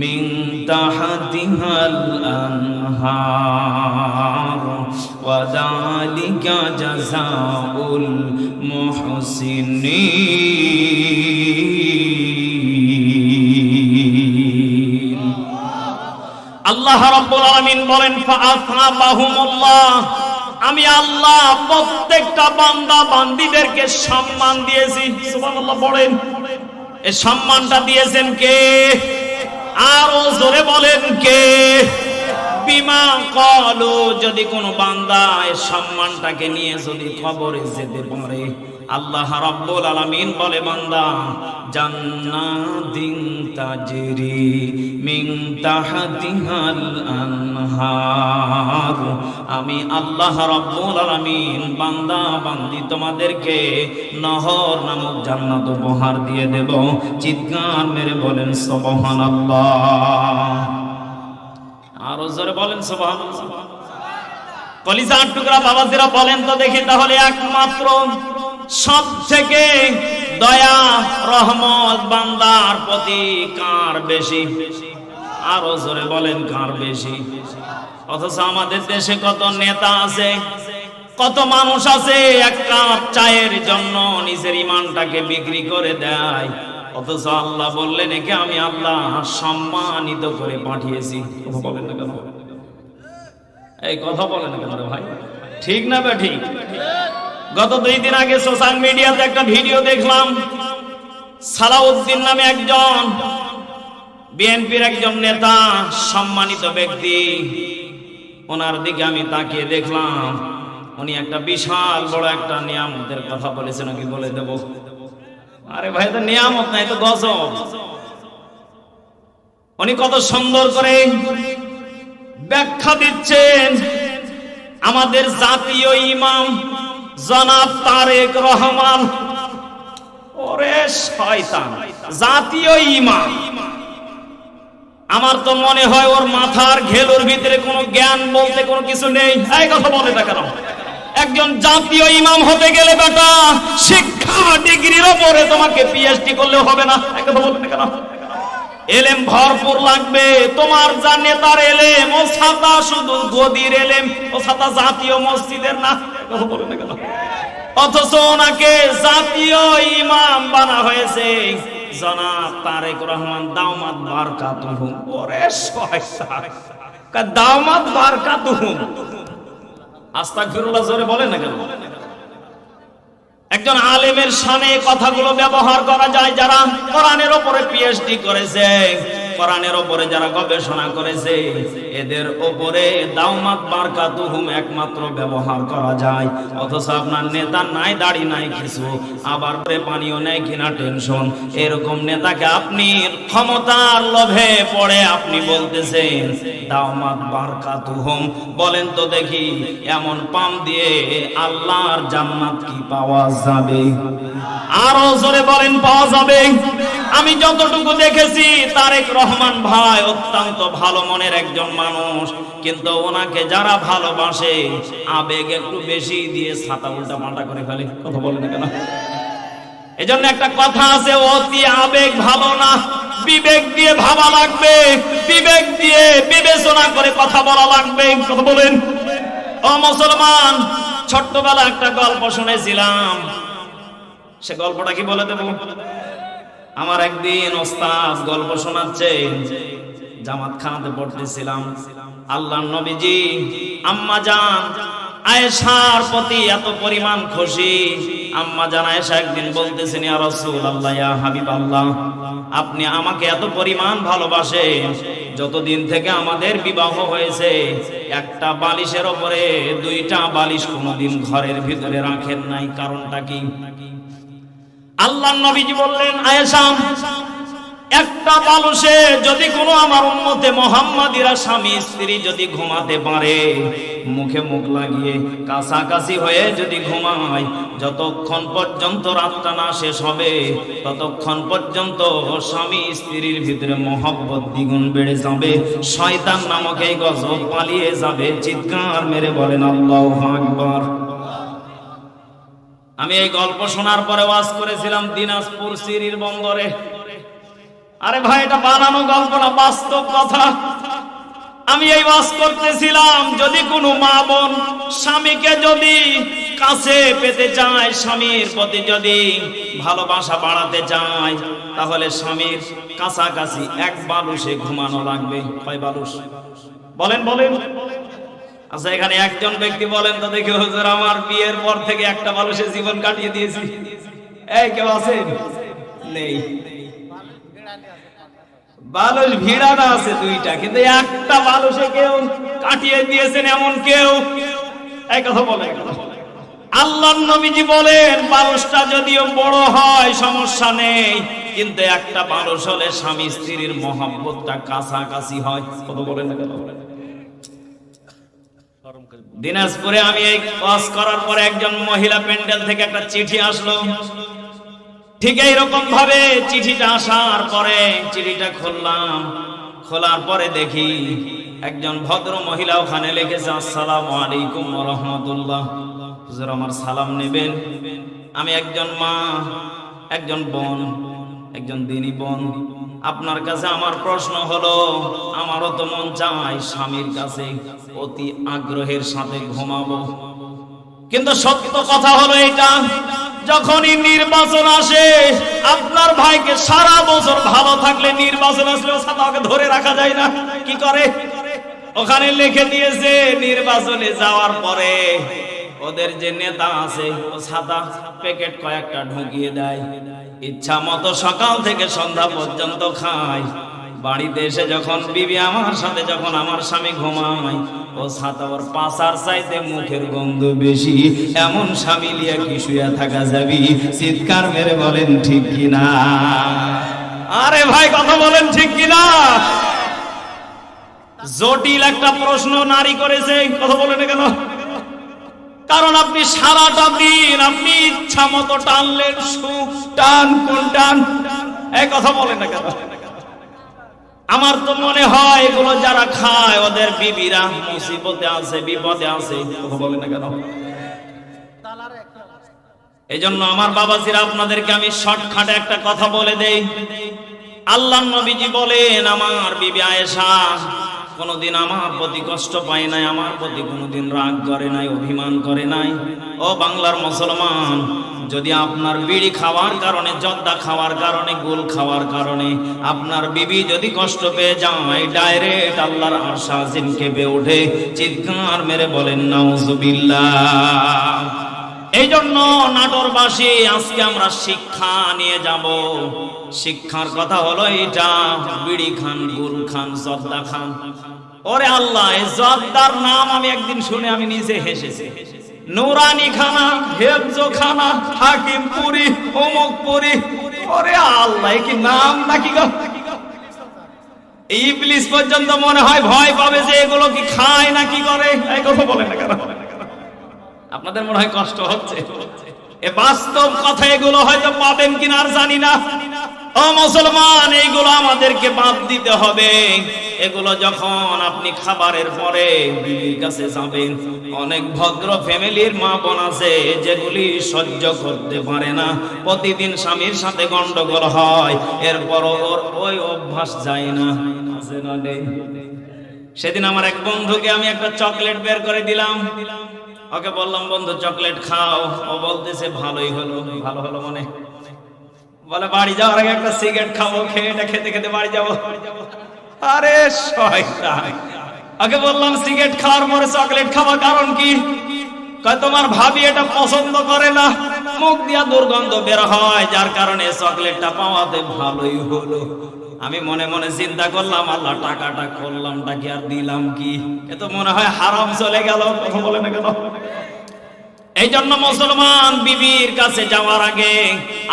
মিন তাহতিহাল আনহার ওয়া যালিকা জাযাউল মুহসিনিন। আল্লাহ রাব্বুল আলামিন বলেন ফাআসাবাহুমুল্লাহ, আমি আল্লাহ প্রত্যেকটা বান্দা বান্দীদেরকে সম্মান দিয়েছি। সুবহানাল্লাহ বলেন। এই সম্মানটা দিয়েছেন কে? আরো জোরে বলেন কে? বিমা ক্বালু, যদি কোন বান্দা এই সম্মানটাকে নিয়ে যদি কবরে যেতে পারে, আল্লাহ রাব্বুল আলামিন বলে বান্দা জান্নাতিন তাজরি মিন তাহতিহাল আনহার, আমি আল্লাহ রাব্বুল আলামিন বান্দা বান্দি তোমাদেরকে নহর নামক জান্নাত উপহার দিয়ে দেব। চিৎকার মেরে বলেন সুবহানাল্লাহ। আরো জোরে বলেন সুবহানাল্লাহ। কলিজার টুকরা বাবাজিরা বলেন তো দেখি, তাহলে একমাত্র সব থেকে দয়া রহমত বান্দার প্রতি কার বেশি? আরো জোরে বলেন কার বেশি? অথচ আমাদের দেশে কত নেতা আছে, কত মানুষ আছে এক কাপ চায়ের জন্য নিজের ঈমানটাকে বিক্রি করে দেয়। অথচ আল্লাহ বললেন একে আমি আল্লাহ সম্মানিত করে পাঠিয়েছি। বলেন না কেন? এই কথা বলেন না কেন ভাই? ঠিক না বে ঠিক? গত 2 দিন আগে সোশ্যাল মিডিয়াতে একটা ভিডিও দেখলাম। সালাউদ্দিন নামে একজন বিএনপির একজন নেতা, সম্মানিত ব্যক্তি, ওনার দিকে আমি তাকিয়ে দেখলাম উনি একটা বিশাল বড় একটা নিয়ামতের কথা বলেছেন। নাকি বলে দেব? আরে ভাই, তো নিয়ামত নাই, তো গজব। উনি কত সুন্দর করে ব্যাখ্যা দিচ্ছেন। আমাদের জাতীয় ইমাম, জনাব তারেক রহমান। ওরে শয়তান, জাতীয় ইমাম। আমার তো মনে হয় ওর মাথার ঘেলুর ভিতরে কোনো জ্ঞান বলতে কোনো কিছু নেই। এই কথা বলে না কেন? একজন জাতীয় ইমাম হতে গেলে বেটা শিক্ষা ডিগ্রির উপরে তোমাকে পিএইচডি করলেও হবে না। এই কথা বলে না কেন? এলেম ভরপুর লাগবে। তোমার যা নেতার এলেম, ও ছাতা শুধু গদির এলেম, ও ছাতা জাতীয় মসজিদের না। কথা বলে না কেন? অথচ ওনাকে জাতীয় ইমাম বানা হয়েছে জনাব তারেক রহমান দাওমাত বারকাতুহু। ওরে শয়তান, দাওমাত বারকাতুহু। আস্তাগফিরুল্লাহ জোরে বলে না কেন? একজন আলেমের শানে কথাগুলো ব্যবহার করা যায় যারা কোরআনের উপরে পিএইচডি করেছে, কোরআনের উপরে যারা গবেষণা করেছে, এদের উপরে দাওমাত বারকাতুহুম একমাত্র ব্যবহার করা যায়। অথচ আপনার নেতা নাই, দাড়ি নাই কিছু, আবার পানিও নেই কিনা টেনশন। এরকম নেতাকে আপনি ক্ষমতার লোভে পড়ে আপনি বলতেছেন দাওমাত বারকাতুহুম। বলেন তো দেখি, এমন পাম দিয়ে আল্লাহর জান্নাত কি পাওয়া যাবে? আরো জোরে বলেন, পাওয়া যাবে? আমি যতটুকু দেখেছি তারেক রহমান ভাই অত্যন্ত ভালো মনের একজন মানুষ, কিন্তু ওনাকে যারা ভালোবাসে আবেগ একটু বেশি দিয়ে ছাতা উল্টা পাল্টা করে ফেলে। কথা বলেন কেন? এজন্য একটা কথা আছে, অতি আবেগ ভালো না, বিবেক দিয়ে ভাবা লাগবে, বিবেক দিয়ে বিবেচনা করে কথা বলা লাগবে। কথা বলেন। ও মুসলমান, ছোট্টবেলা একটা গল্প শুনেছিলাম, সে গল্পটা কি বলে দেব? আমার একদিন ওস্তাদ গল্প শোনাচ্ছেন, জামাত খানাতে পড়তেছিলাম। আল্লাহর নবীজি আম্মা জান আয়েশার প্রতি এত পরিমাণ খুশি, আম্মা জান আয়েশা একদিন বলতেছেন, ইয়া রাসূলুল্লাহ, ইয়া হাবিবাল্লাহ, আপনি আমাকে এত পরিমাণ ভালোবাসেন, যতদিন থেকে আমাদের বিবাহ হয়েছে একটা বালিশের উপরে দুইটা বালিশ কোনোদিন ঘরের ভিতরে রাখেন নাই, কারণটা কি? আল্লাহর নবীজি বললেন, আয়েশা, একটা বালিশে যদি কোনো আমার উম্মতে মুহাম্মাদিরা স্বামী স্ত্রী যদি ঘুমাতে পারে, মুখে মুখ লাগিয়ে কাছাকাছি হয়ে যদি ঘুমায়, যতক্ষণ পর্যন্ত রাতটা না শেষ হবে ততক্ষণ পর্যন্ত স্বামী স্ত্রীর ভিতরে মহব্বত দ্বিগুণ বেড়ে যাবে, শয়তান নামক এই গজব পালিয়ে যাবে। চিৎকার মেরে বলেন আল্লাহু আকবার। আমি এই গল্প শোনার পরে ওয়াজ করেছিলাম দিনাজপুর সিরির বন্দরে। আরে ভাই, এটা বানানো গল্প না, বাস্তব কথা। আমি এই ওয়াজ করতেছিলাম, যদি কোনো মা বোন স্বামীকে যদি কাছে পেতে চায়, স্বামীর প্রতি যদি ভালোবাসা বাড়াতে চায়, তাহলে স্বামীর কাছাকাছি এক বালিশে ঘুমানো লাগবে। কয় বালিশ? বলেন বলেন। আচ্ছা, এখানে একজন ব্যক্তি বলেন তো দেখি, হুজুর আমার বিয়ের পর থেকে একটা বালিশে জীবন কাটিয়ে দিয়েছি। এই কেউ আছেন? নেই। বালিশ ভিড়ানো আছে দুইটা, কিন্তু একটা বালিশে কেউ কাটিয়ে দিয়েছেন এমন কেউ? এই কথা বলে। আল্লাহর নবীজি বলেন, বালিশটা যদিও বড় হয় সমস্যা নেই, কিন্তু একটা বালিশ হলে স্বামী স্ত্রীর মহব্বতটা কাছাকাছি হয়। কথা বলেন না কেন? দিনাজপুরে আমি এই ওয়াজ করার পরে একজন মহিলা প্যান্ডেল থেকে একটা চিঠি আসলো। ঠিক এইরকম ভাবে চিঠিটা আসার পরে চিঠিটা খুললাম, খোলার পরে দেখি একজন ভদ্র মহিলা ওখানে লিখেছে, আসসালামু আলাইকুম ওয়া রাহমাতুল্লাহ, হুজুর আমার সালাম নেবেন। আমি একজন মা, একজন বোন, একজন দিনী বোন, আপনার কাছে আমার প্রশ্ন হলো, আমারও তো মন চায় স্বামীর কাছে অতি আগ্রহের সাথে ঘুমাবো, কিন্তু সত্য কথা হলো এটা, যখনই নির্বাচন আসে আপনার ভাইকে সারা বছর ভালো থাকলে নির্বাচন আসলে তাকে ধরে রাখা যায় না। কি করে? ওখানে লিখে দিয়েছে নির্বাচনে যাওয়ার পরে ওদের যে নেতা আছে ও ছাতা প্যাকেট কয়েকটা ঢুকিয়ে দেয়, ইচ্ছা মতো সকাল থেকে সন্ধ্যা পর্যন্ত খায়। বাড়িতে এসে যখন বিবি আমার সাথে যখন আমার স্বামী ঘুমায়, ও ছাতা ওর পাছার চাইতে মুখের গন্ধ বেশি, এমন স্বামী লিয়া কি শুয়ে থাকা যাবি? চিৎকার মেরে বলেন ঠিক কিনা? আরে ভাই কথা বলেন ঠিক কিনা? জটিল একটা প্রশ্ন নারী করেছে, কথা বলেন কেন? কারণ আপনি সারাটা দিন আপনি ইচ্ছা মতো টানলেন, সুখ টান কোন টান, এই কথা বলেন না কেন? আমার তো মনে হয় এগুলো যারা খায় ওদের বিবিরা মুসিবতে আছে, বিপদে আছে, কথা বলেন না কেন? এই জন্য আমার বাবাজিরা আপনাদেরকে আমি শর্টকাটে একটা কথা বলে দেই। আল্লাহর নবীজি বলেন, আমার বিবি আয়েশা কোনদিন আমার প্রতি কষ্ট পায় নাই, আমার প্রতি কোনদিন রাগ করে নাই, অভিমান করে নাই। ও বাংলার মুসলমান, যদি আপনার বিড়ি খাওয়ার কারণে, জর্দা খাওয়ার কারণে, গুল খাওয়ার কারণে আপনার বিবি যদি কষ্ট পেয়ে যায়, ডাইরেক্ট আল্লাহর আরশ আজিম কেঁপে ওঠে, চিৎকার মেরে বলেন নাউজুবিল্লাহ। এই জন্য নাটোরবাসী আজকে আমরা শিক্ষা নিয়ে যাব। শিক্ষার কথা হলো এটা, বিড়ি খান, গুল খান, জর্দা খান, ওরে আল্লাহ, এই জর্দার নাম আমি একদিন শুনে আমি নিজে হেসেছি। নুরানি খানা, হেফজো খানা, হাকিমপুরি, অমুকপুরি, ওরে আল্লাহ, কি নাম নাকি গো? ইবলিস পর্যন্ত মনে হয় ভয় পাবে যে এগুলো কি খায় না কি করে। এই কথা বলেন না কেন? আপনাদের মনে হয় কষ্ট হচ্ছে? এ বাস্তব কথা, এগুলো হয়তো পাবেন কিনা আর জানি না। ও মুসলমান, এইগুলো আমাদেরকে বাদ দিতে হবে। এগুলো যখন আপনি খাবারের পরে বিবির কাছে যাবেন, অনেক ভদ্র ফ্যামিলির মা বোন আছে যেগুলি সহ্য করতে পারে না, প্রতিদিন স্বামীর সাথে গন্ডগোল হয়, এরপর ওর ওই অভ্যাস যায় না। আছে না নেই? সেদিন আমার এক বন্ধুকে আমি একটা চকলেট বের করে দিলাম, ওকে বললাম, বন্ধু চকলেট খাও। ও বলতেছে ভালোই হলো। ভালো হলো মানে? বলে বাড়ি যাওয়ার আগে একটা সিগারেট খাবো, খেয়ে এটা খেতে খেতে বাড়ি যাবো। আরে শয়তান! ওকে বললাম সিগারেট খাওয়ার পরে চকলেট খাওয়া কারণ কি? কয় তোমার ভাবি এটা পছন্দ করে না, মুখ দিয়া দুর্গন্ধ বের হয়, যার কারণে চকলেটটা পাওয়াতে ভালোই হলো। আমি মনে মনে চিন্তা করলাম, আল্লাহ টাকাটা করলামটা কি আর দিলাম কি? এ তো মনে হয় হারাম চলে গেল। কথা বলে না কেন? এই জন্য মুসলমান, বিবির কাছে যাওয়ার আগে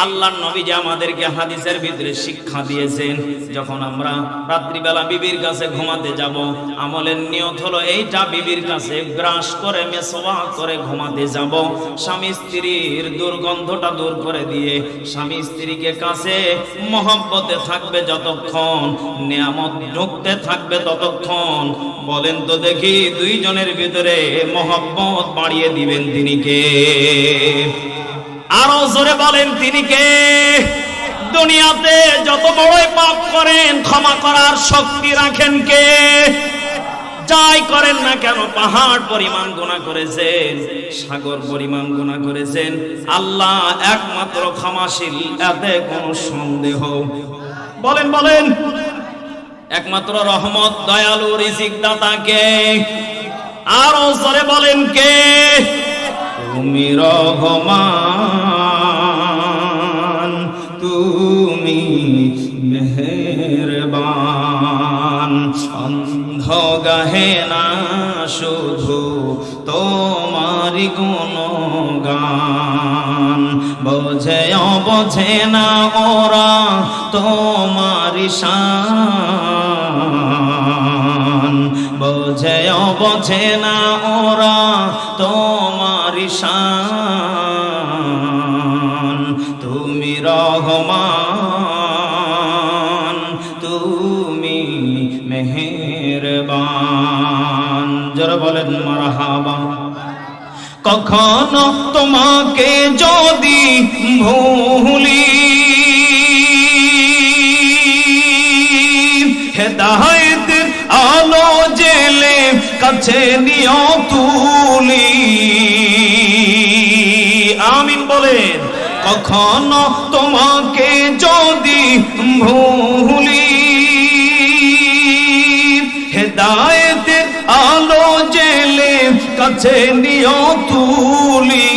আল্লাহর নবী যে আমাদেরকে হাদিসের ভিতরে শিক্ষা দিয়েছেন, যখন আমরা রাত্রিবেলা বিবির কাছে ঘুমাতে যাব, আমলের নিয়ত হলো এইটা, বিবির কাছে ব্রাশ করে মেসওয়াক করে ঘুমাতে যাব। স্বামী স্ত্রীর দুর্গন্ধটা দূর করে দিয়ে স্বামী স্ত্রীকে কাছে মহব্বতে থাকবে যতক্ষণ, নিয়ামত ঢুকতে থাকবে ততক্ষণ। বলেন তো দেখি, দুইজনের ভিতরে মহব্বত বাড়িয়ে দিবেন তিনি কে? আরো জোরে বলেন, তিনি কে? দুনিয়াতে যত বড়ই পাপ করেন, ক্ষমা করার শক্তি রাখেন কে? যাই করেন না কেন, পাহাড় পরিমাণ গুনাহ করেছেন, সাগর পরিমাণ গুনাহ করেছেন, আল্লাহ একমাত্র ক্ষমাশীল, এতে কোনো সন্দেহ। বলেন বলেন, একমাত্র রহমত, দয়ালু, রিজিক দাতা কে? আরো জোরে বলেন কে? তুমি রহমান, তুমি মেহেরবান, অন্ধ গাহে না শুধু তোমারি গুণগান, বোঝে অবোঝে না ওরা তোমারি শান, বোঝে অবোঝে না ওরা তোমারি শান। তুমি রহমান, তুমি মেহেরবান। যারা বলেন মারহাবা। কখনো তোমাকে যদি ভুলি, হেদায়েতের আলো জেলে কাছে নিও তুলি। আমিন বলেন। কখনো তোমাকে যদি ভুলি, হেদায়েতের আলো জেলে কাছে নিও তুলি।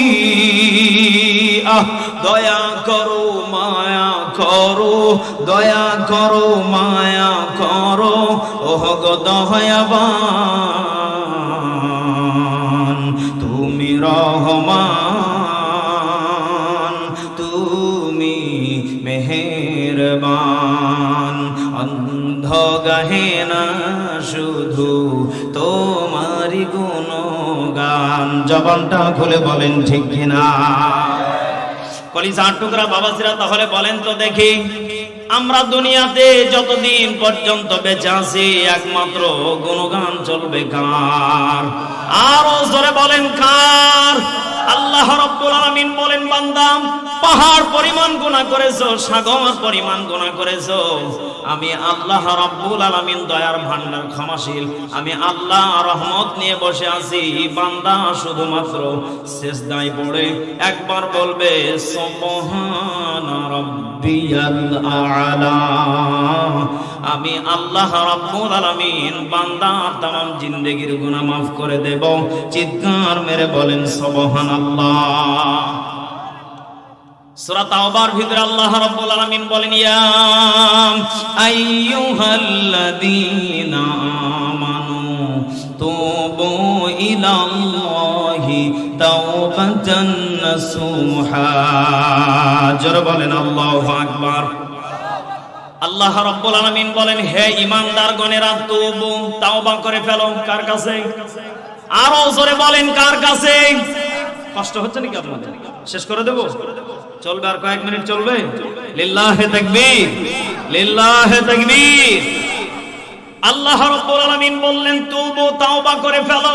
দয়া করো মায়া করো, দয়া করো মায়া করো, ওহ গো দয়াবান। তুমি রহমান, তুমি মেহেরবান, অন্ধ গাহে না শুধু তোমারি গুণ গুণগান, জবানটা খুলে বলেন ঠিক কিনা? কলিজার টুকরা বাবাজিরা, তাহলে বলেন তো দেখি, আমরা দুনিয়াতে যতদিন পর্যন্ত বেঁচে আছি একমাত্র গুণগান চলবে কার? আরো জোরে বলেন কার? আল্লাহ রাব্বুল আলামিন বলেন, বান্দা পাহাড় পরিমাণ গুনাহ করেছো, সাগর পরিমাণ গুনাহ করেছো, আমি আল্লাহ রাব্বুল আলামিন দয়ার ভান্ডার, ক্ষমাশীল, আমি আল্লাহ রহমত নিয়ে বসে আছি। বান্দা শুধুমাত্র সিজদায় পড়ে একবার বলবে সুবহানা রাব্বিয়াল আ'লা। আমি আল্লাহ রাব্বুল আলামিন বান্দার তামাম জিন্দেগির গুনাহ মাফ করে দেব। চিৎকার মেরে বলেন সুবহানাল্লাহ। সূরা তাওবার ভিতরে আল্লাহ রাব্বুল আলামিন বলেন, ইয়া আইয়ুহাল্লাযীনা আমানু তুবু ইলাল্লাহি তাওবাতান নাসুহা। জোরে বলেন আল্লাহু আকবার। আল্লাহ রাব্বুল আলামিন বলেন, হে ঈমানদারগণেরা, তুবু, তাওবা করে ফেলো। কার কাছে? আরো জোরে বলেন কার কাছে? কষ্ট হচ্ছে নাকি আপনাদের? শেষ করে দেব? চলবে আর কয়েক মিনিট চলবে? লিল্লাহে তাকবীর, লিল্লাহে তাকবীর। আল্লাহ রাব্বুল আলামিন বললেন, তুবু, তাওবা করে ফেলো,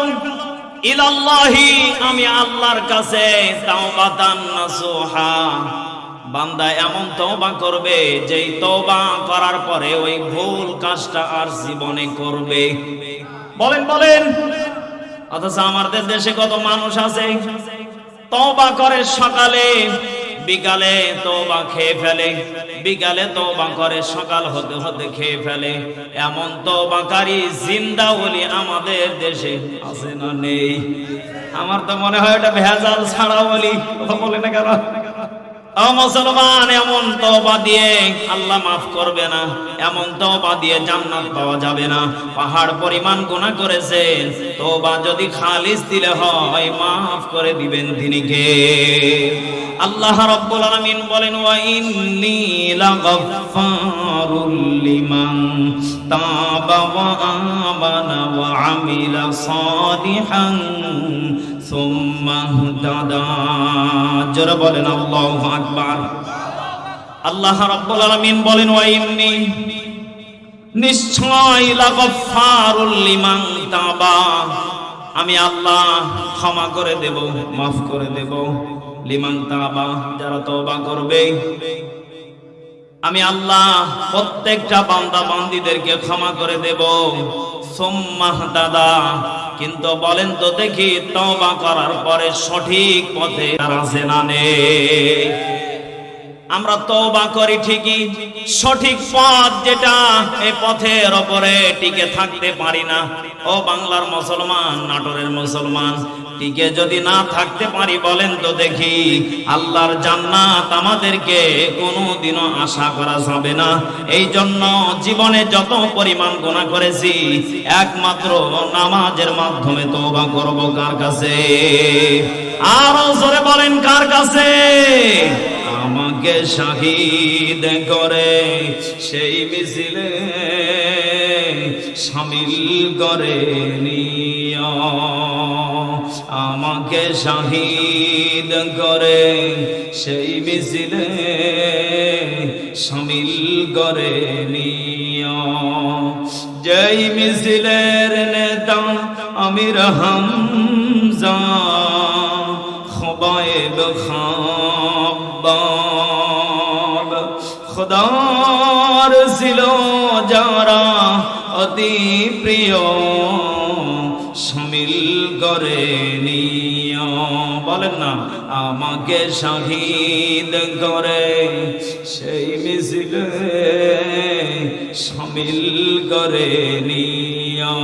ইলাল্লাহি, আমি আল্লাহর কাছে, তাওবাতান নাসুহা, বান্দা এমন তওবা করবে যেই তওবা করার পরে ওই ভুল কাজটা আর জীবনে করবে। বলেন বলেন। অথচ আমাদের দেশে কত মানুষ আছে তওবা করে সকালে, বিকালে তওবা খেয়ে ফেলে, বিকালে তওবা করে, সকাল হতে হতে খেয়ে ফেলে। এমন তওবাকারী জিন্দা ওলি আমাদের দেশে আছে না নেই? আমার তো মনে হয় এটা ভেজাল ছাড়া ওলি। কথা বলে না কেন? ও মুসলমান, এমন তওবা দিয়ে আল্লাহ মাফ করবে না, এমন তওবা দিয়ে জান্নাত পাওয়া যাবে না। পাহাড় পরিমাণ গুনাহ করেছেন, তওবা যদি খালিস দিলে হয় মাফ করে দিবেন তিনি কে? আল্লাহ রাব্বুল আলামিন বলেন, ওয়া ইন্নী লাগাফফারুল লিমান তাবা ওয়া আমানা ওয়া আমিলা সালিহান সুম্মা ইহতাদা। জোরে বলেন আল্লাহু আকবার। আল্লাহ রাব্বুল আলামিন বলেন, ওয়া ইন্নী, নিশ্চয়, লাগাফফারুল লিমান তাবা, আমি আল্লাহ ক্ষমা করে দেব, মাফ করে দেব। লিমান তাবা, যারা তওবা করবে, আমি আল্লাহ প্রত্যেকটা বান্দা বান্দীদেরকে ক্ষমা করে দেব। সুম্মা ইহতাদা, কিন্তু বলেন তো দেখি, তওবা করার পরে সঠিক পথে তারা আছে না নেই? আমরা তওবা করি ঠিকই, সঠিক পথ যেটা, এই পথের উপরে টিকে থাকতে পারি না। ও বাংলার মুসলমান, নাটোরের মুসলমান, টিকে যদি না থাকতে পারি, বলেন তো দেখি, আল্লাহর জান্নাত আমাদেরকে কোনোদিনও আশা করা যাবে না। এই জন্য জীবনে যত পরিমাণ গুনাহ করেছি, একমাত্র নামাজের মাধ্যমে তওবা করব। কার কাছে? আরো জোরে বলেন কার কাছে? আমাকে শহীদ করে সেই মিছিলে শামিল করে নিও, আমাকে শহীদ করে সেই মিছিলে শামিল করে নিও। যেই মিছিলের নেতা আমির হামজা, খোবায়েব খাব্বাব, খোদার ছিল যারা অতি প্রিয়, শামিল করে নিও। বলেন না, আমাকে শহীদ করে সেই মিছিলে শামিল করে নিও।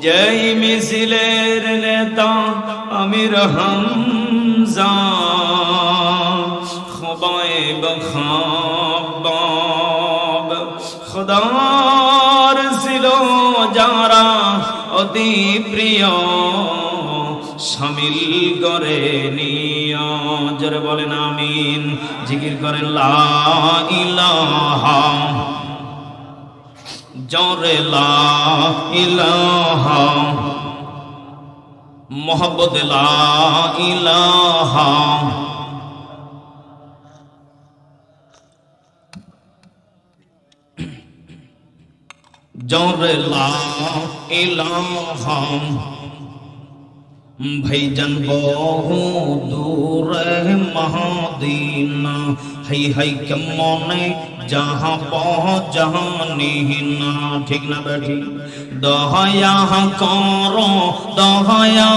যেই মিছিলের নেতা আমির হামজা, খোবায়েব খাব্বাব, খোদার ছিল যারা অতি প্রিয়, শামিল করে নিও। জোরে বলেন আমিন। জিকির করেন লা ইলাহা, জোরে লা ইলাহা मोहब्बत ला इलाहा जोर ला इलाहा भाईजान बहु दूर मदीना है केमने जहाँ पहुँचानी ना ठीक ना बैठी दया करो दया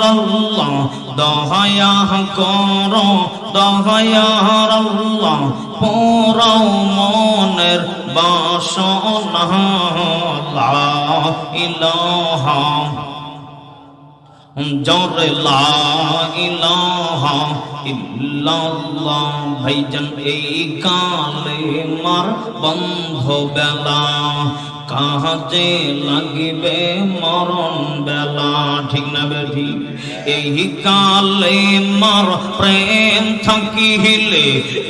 अल्लाह दया करो दया अल्लाह पूरा मনের বাসনা লা ইলাহা जोर ला इलाहा इल्लल्लाह भाईजान এই কালে মার বন্ধ বেলা কাজে লাগবে মরণ বেলা ঠিক না বেঠি এই কালে মার প্রেম থাকিলে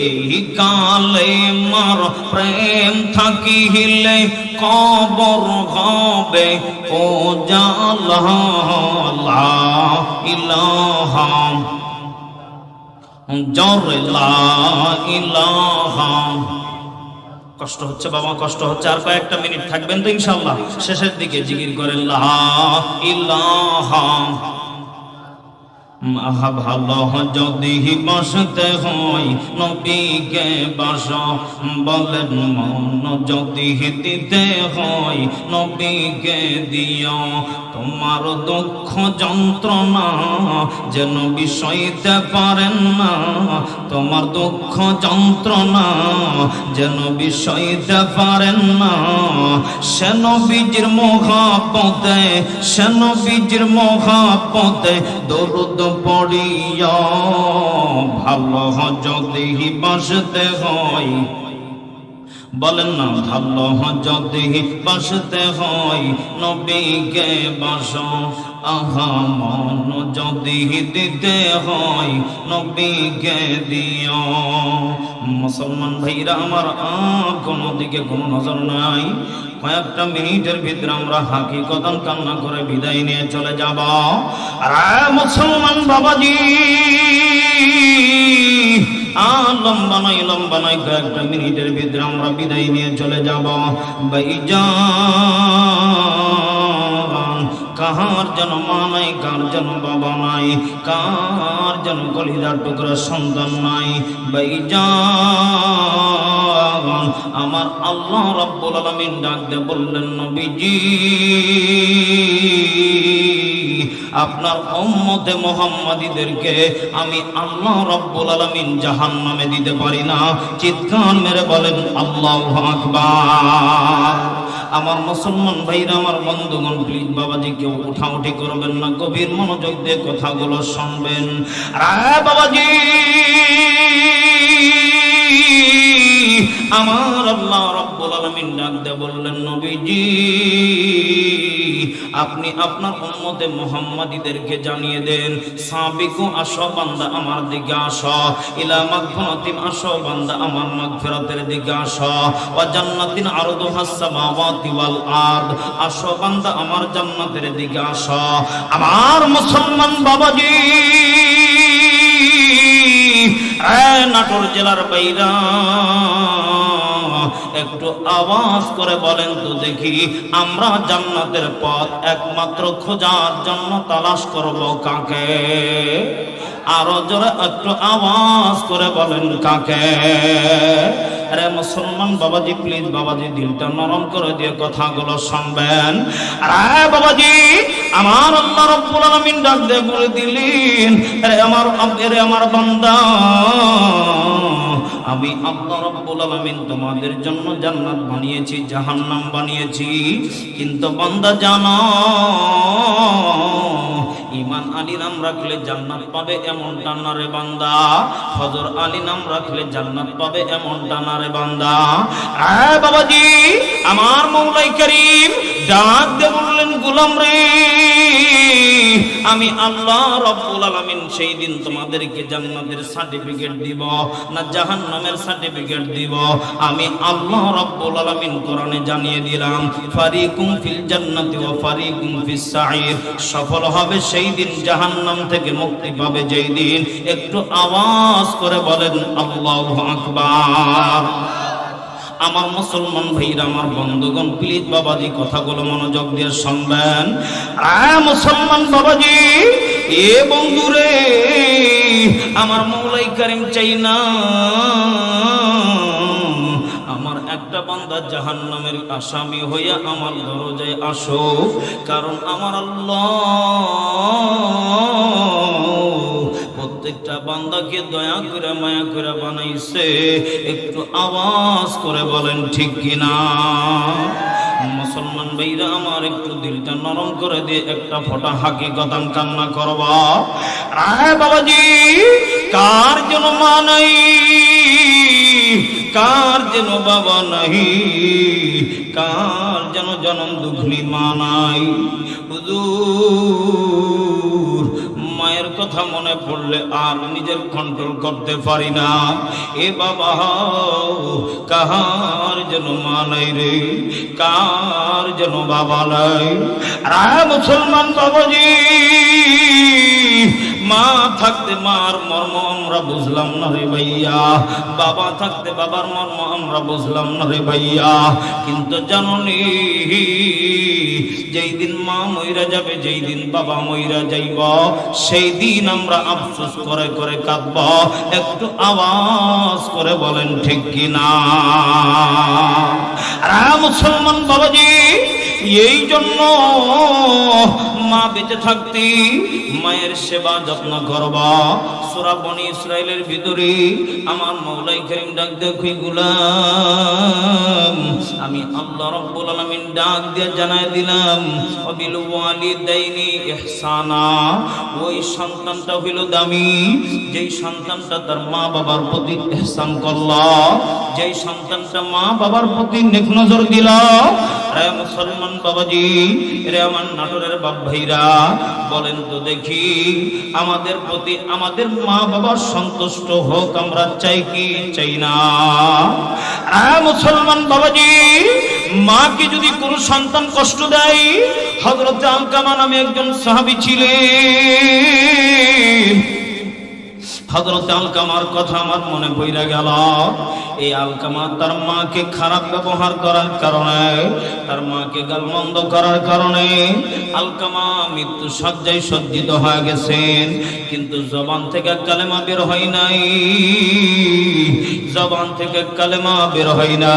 এই কালে মার প্রেম থাকিলে কবর হবে ও জালা লা ইলাহা जोर ला इलाहा কষ্ট হচ্ছে বাবা কষ্ট হচ্ছে আর কয়েকটা মিনিট থাকবেন তো ইনশাআল্লাহ শেষের দিকে জিকির করেন লা ইলাহা মাহা ভালো যদি বসতে হয় নবীকে বাস বলেন মন যদি দিতে হয় নবীকে দিও তোমার দুঃখ যন্ত্রণা যেন বিষয়তে পারেন না তোমার দুঃখ যন্ত্রণা যেন বিষয়তে পারেন না সে নবীজির মহব্বতে সে নবীজির মহব্বতে দরুদ পড়িয়া ভালো যদি বাসতে হয় বলেন না ভালো যদি বাসতে হয় নবীকে বাস আহা মন যদি দিতে হয় নবীকে দিও মুসলমান ভাইরা আমার কোনো দিকে কোনো নজর নাই কয়েকটা মিনিটের ভিতরে আমরা হাকিকতান কান্না করে বিদায় নিয়ে চলে যাব আর মুসলমান বাবাজি লম্বা নয় কয়েকটা মিনিটের ভিতরে আমরা বিদায় নিয়ে চলে যাব ভাইজান কার যেন মা নাই কার যেন বাবা নাই কার যেন কলিজার টুকরা সন্তান নাই ভাইজান আমার আল্লাহ রাব্বুল আলামিন ডাক দিয়ে বললেন নবীজি আপনার উম্মতে মুহাম্মাদীদেরকে আমি আল্লাহ রাব্বুল আলামিন জাহান্নামে দিতে পারি না চিৎকার মেরে বলেন আল্লাহু আকবার আমার মুসলমান ভাইরা আমার বন্ধুগণ প্লিজ বাবাজি কেউ উঠাউঠি করবেন না গভীর মনোযোগ দিয়ে কথাগুলো শুনবেন আরে বাবাজি আমার আল্লাহ রাব্বুল আলামিন ডাক দিয়ে বললেন নবীজি আপনি আপনার উম্মতে মুহাম্মাদীদেরকে জানিয়ে দেন সাবিকু আসো বান্দা আমার দিকে আসো ইলা মাগফিরাতিন আসো বান্দা আমার মাগফিরাতের দিকে আসো ওয়া জান্নাতিন আরদুহাস সামাওয়াতি ওয়াল আরদ আসো বান্দা আমার জান্নাতের দিকে আসো আমার মুসলমান বাবাজি নাটোর জেলার বাইরা একটু আওয়াজ করে বলেন তো দেখি আমরা জান্নাতের পথ একমাত্র খোঁজার জন্য তালাশ করব কাকে আরো জোরে একটু আওয়াজ করে বলেন কাকে আরে মুসলমান বাবাজি প্লিজ বাবাজি দিলটা নরম করে দিয়ে কথাগুলো শুনবেন আরে বাবাজি আমার আল্লাহ রাব্বুল আলামিন ডাক দিয়ে বলে দিলেন আরে আমার বান্দা আমি আল্লাহ রাব্বুল আলামিন তোমাদের জন্য জান্নাত বানিয়েছি জাহান্নাম বানিয়েছি কিন্তু বান্দা জানো ঈমান আলী নাম রাখলে জান্নাত পাবে এমনটা না রে বান্দা ফজর আলী নাম রাখলে জান্নাত পাবে এমনটা না রে বান্দা আ বাবাজি আমার মওলাই করিম ডাক দিয়ে বললেন গোলাম রে, আমি আল্লাহ রাব্বুল আলামিন সেই দিন তোমাদেরকে জান্নাতের সার্টিফিকেট দিব না জাহান্নামের সার্টিফিকেট দিব? আমি আল্লাহ রাব্বুল আলামিন কোরআনে জানিয়ে দিলাম, ফারিকুম ফিল জান্নাতি ওয়া ফারিকুম ফিস সাঈর। সফল হবে সেই দিন, জাহান্নাম থেকে মুক্তি পাবে যেই দিন। একটু আওয়াজ করে বলেন আল্লাহু আকবার। আমার মুসলমান ভাইরা, আমার বন্ধুগণ, প্লিজ বাবাজি কথাগুলো মনোযোগ দিয়ে শুনবেন। মুসলমান বাবাজি, এ বন্ধুরে, আমার মৌলাই কারিম চাই না আমার একটা বান্দা জাহান্নামের আসামি হইয়া আমার দরজায় আসো, কারণ আমার আল্লাহ প্রত্যেকটা বান্দাকে দয়া করে মায়া করে বানাইছে। একটু আওয়াজ করে বলেন ঠিক কিনা? মুসলমান ভাইরা আমার, একটু দিলটা নরম করে দিয়ে একটা ফোঁটা হাকিকতান কান্না করবা। রায় বাবাজি, কার যেন মা নাই, কার যেন বাবা নাই, কার যেন জনম দুঃখী মা নাই। হুজুর, মায়ের কথা মনে পড়লে আর নিজের কন্ট্রোল করতে পারি না। এ বাবা, কার যেন মা নাই রে, কার যেন বাবা নাই। রায় মুসলমান বাবাজি, মা থাকতে মার মর্ম আমরা বুঝলাম না রে ভাইয়া, বাবা থাকতে বাবার মর্ম আমরা বুঝলাম না রে ভাইয়া। কিন্তু জাননি, যেই দিন মা মইরা যাবে, যেই দিন বাবা মইরা যাইব, সেই দিন আমরা আফসোস করে করে কাঁদব। একটু আওয়াজ করে বলেন ঠিক কিনা? মুসলমান বাবাজি, এই জন্য মা বেঁচে থাকতে মায়ের সেবা যত্ন করবা। সূরা বনী ইসরাইলের ভিতরে আমার মওলাই কারীম ডাক দেখি, গোলাম, আমি আল্লাহ রাব্বুল আলামিন ডাক দিয়ে জানায় দিলাম, ওয়াবিল ওয়ালিদাইনি ইহসানা। ওই সন্তানটা হইল দামি, যেই সন্তানটা তার মা বাবার প্রতি ইহসান করল, যেই সন্তানটা মা বাবার প্রতি নেক নজর দিল। রে মুসলমান বাবাজি, রে আমার নাটোরের বাপ ভাইরা, বলেন তো দেখি, আমাদের প্রতি আমাদের মা বাবার সন্তুষ্ট হোক আমরা চাই কি চাই না? মুসলমান বাবাজি, মাকে যদি কোনো সন্তান কষ্ট দেয়, হযরত আলকামা নামে একজন সাহাবী ছিলেন। হযরত আলকামার কথা আমার মনে পড়ে গেল। এই আলকামা তার মাকে খারাপ ব্যবহার করার কারণে, তার মাকে গালমন্দ করার কারণে আলকামা মৃত্যু শয্যায় সজ্জিত হয়ে গেছেন, কিন্তু জবান থেকে কালেমা বের হয় নাই, জবান থেকে কালেমা বের হয় না।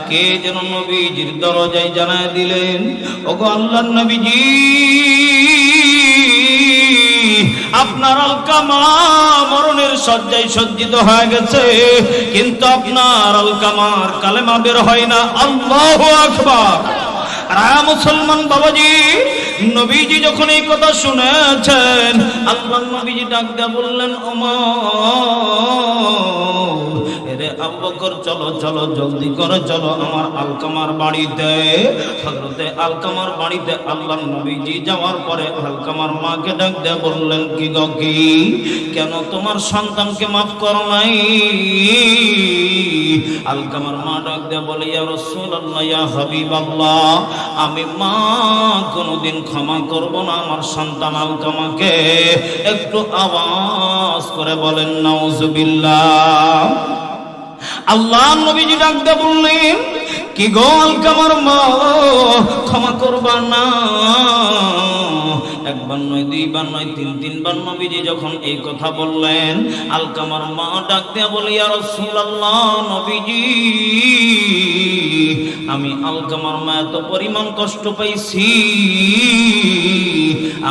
কে যেন নবীজির দরজায় জানায় দিলেন, ওগো আল্লাহর নবীজি, আপনার আলকামা মরণের শয্যায় সজ্জিত হয়ে গেছে, কিন্তু আপনার আলকামার কালেমা বের হয় না। আল্লাহু আকবার। মুসলমান বাবাজি, নবীজি যখন এই কথা শুনেছেন, আল্লাহর নবীজি ডাক দিয়ে বললেন, ওমর, রে আবু বকর, চলো চলো, জলদি করে চলো আমার আলকামার বাড়িতে। হযরতে আলকামার বাড়িতে আল্লাহর নবীজি যাওয়ার পরে আলকামার মাকে ডাক দিয়ে বললেন, কি গো কি, কেন তোমার সন্তানকে মাফ করো নাই? আলকামার মা ডাক দিয়ে বলে, ইয়া রাসূলুল্লাহ, ইয়া হাবিবাল্লাহ, আমি মা কোনোদিন ক্ষমা করব না আমার সন্তান আলকামাকে। একটু আওয়াজ করে বলেন নাউজুবিল্লাহ। আল্লাহ নবীজি ডাক দিয়ে বললেন, কি গো আলকামার মা, ক্ষমা করবা না? একবার নয়, দুইবার নয়, তিনবার নবীজি যখন এই কথা বললেন, আলকামার মা ডাক দিয়ে বলে, ইয়া রাসূলুল্লাহ, নবীজি, আমি আলকামার মা এত পরিমাণ কষ্ট পাইছি,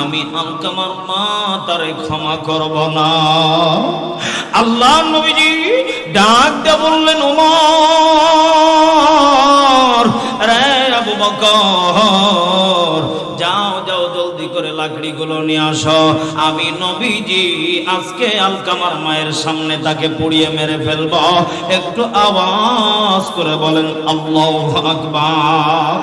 আমি আলকামার মা তারে ক্ষমা করব না। আল্লাহ নবীজি ডাক দিয়ে বললেন, ওমর, রে আবু বকর, যাও যাও, জলদি করে লাকড়িগুলো নিয়ে আসো, আমি নবীজি আজকে আলকামার মায়ের সামনে তাকে পুড়িয়ে মেরে ফেলব। একটু আওয়াজ করে বলেন আল্লাহু আকবার।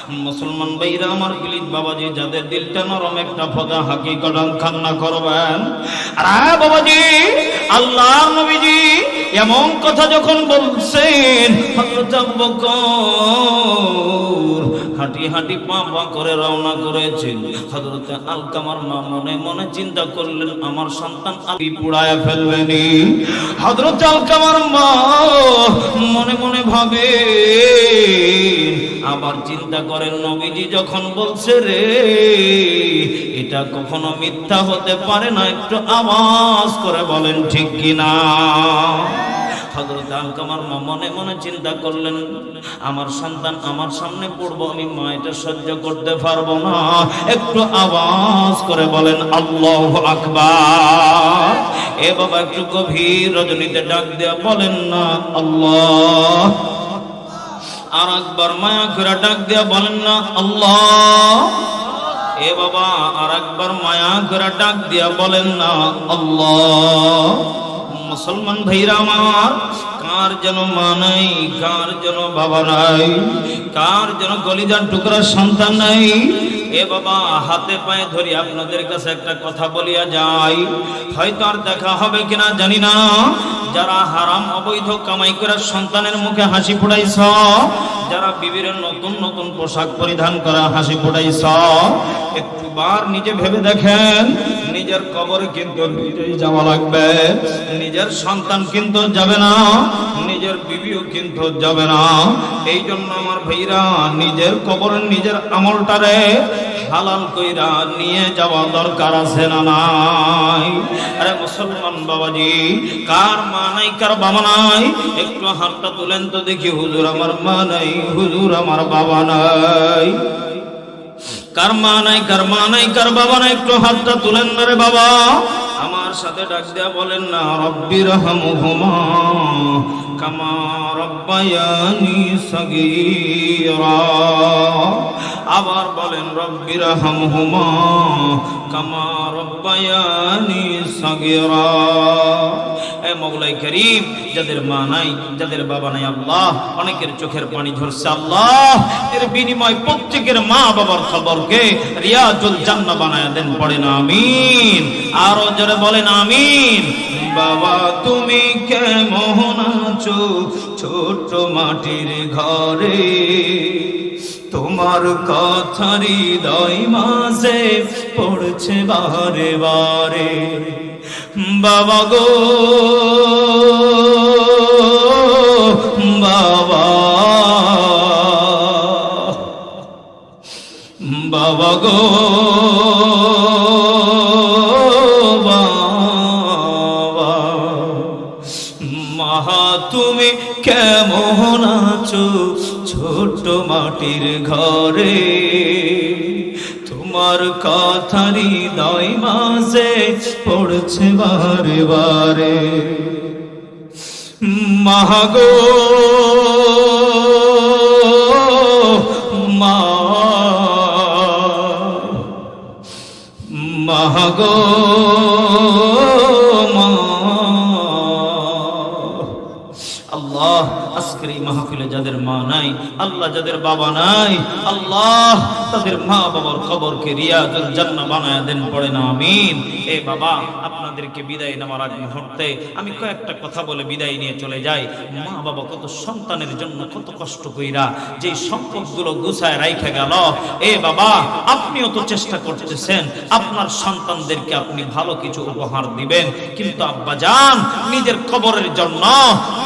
মুসলমান ভাইরা আমার, প্লিজ বাবাজি, যাদের দিলটা নরম একটা ফদা হাকিকত কান্না করবেন। আরে বাবাজি, আল্লাহর নবীজি এমন কথা যখন বলছেন, হযরত আবু বকর হাঁটি হাঁটি পা পা করে রওনা করেছেন। হযরত আলকামার মা মনে মনে চিন্তা করলেন, আমার সন্তান আলী পুড়ায় ফেলবেনি। হযরত আলকামার মা মনে মনে ভাবে, আবার চিন্তা করেন, নবীজি যখন বলছে রে, এটা কখনো মিথ্যা হতে পারে না, একটু আওয়াজ করে বলেন ঠিক কিনা। হযরত আলকামার মা মনে মনে চিন্তা করলেন, আমার সন্তান আমার সামনে পড়বো, আমি মা এটা সহ্য করতে পারবো না, একটু আওয়াজ করে বলেন আল্লাহু আকবার। এ বাবা, একটু গভীর রজনীতে ডাক দেয়া বলেন না আল্লাহ। আর একবার মায়া করে ডাক দেয়া বলেন না আল্লাহ। এ বাবা, আর একবার মায়া করে ডাক দিয়া বলেন না আল্লাহ। মুসলমান ভাইরা আমার, কার যেন মা নাই, কার যেন বাবা নাই, কার যেন কলিজার টুকরা সন্তান নাই। এ বাবা, হাতে পায়ে ধরি আপনাদের কাছে একটা কথা বলিয়া যাই, হয়তো আর দেখা হবে কিনা জানি না। যারা হারাম অবৈধ কামাই করে সন্তানের মুখে হাসি ফুটাইছ, যারা বিবির নতুন নতুন পোশাক পরিধান করা হাসি ফুটাইছ, একটু বার নিজে ভেবে দেখেন, নিজের কবরে কিন্তু নিজেই যাওয়া লাগবে। নিজের সন্তান কিন্তু যাবে না, নিজের বিবিও কিন্তু যাবে না। এই জন্য আমার ভাইরা, নিজের কবরে নিজের আমলটারে হালাল কইরা নিয়ে যাওয়া দরকার আছে না নাই? আরে মুসলমান বাবাজি, কার মা নাই, কার বাবা নাই, একটু হাতটা তুলেন তো দেখি। হুজুর আমার মা নাই, হুজুর আমার বাবা নাই। কার মা নাই, কার মা নাই, কার বাবা নাই, একটু হাতটা তুলেন না রে বাবা। আমার সাথে ডাক দেয়া বলেন না রব্বিরহামহুমা কামা রব্বায়ানি সগীরা। আবার বলেন রব্বিরহামহুমা কামা রব্বায়ানি সগীরা। এ মওলাই করিম, যাদের মা নাই, যাদের বাবা নাই, আল্লাহ অনেকের চোখের পানি ঝরছে, আল্লাহ এর বিনিময় প্রত্যেকের মা বাবার খবরকে রিয়াজুল জান্নাহ বানায় দেন, পড়েন আমিন। আরো জোরে বলেন আমিন। বাবা তুমি কেমন আছো ছোট মাটির ঘরে, তোমার কথা হৃদয় মাঝে পড়ছে বারে বারে। বাবা গো বাবা, বাবা গো বাবা, মা তুমি কেমন আছো ছোট মাটির ঘরে, তোমার কথা হৃদয় মাঝে পড়ছে বারে বারে। মা গো মা, মা গো মা। আল্লাহ আজকের এই মাহফিলে যাদের মা নাই, আল্লাহ যাদের বাবা নাই, আল্লাহ তাদের মা বাবার কবরকে রিয়াজুল জান্নাহ বানায় দেন, পড়েন আমিন। এ বাবা, আপনাদেরকে বিদায় নেওয়ার আগ মুহূর্তে আমি কয়েকটা কথা বলে বিদায় নিয়ে চলে যাই। মা বাবা কত সন্তানের জন্য কত কষ্ট কইরা যে সম্পদগুলো গুছায় রাইখা গেল। এ বাবা, আপনিও তো চেষ্টা করতেছেন আপনার সন্তানদেরকে আপনি ভালো কিছু উপহার দিবেন, কিন্তু আব্বা জান নিজের কবরের জন্য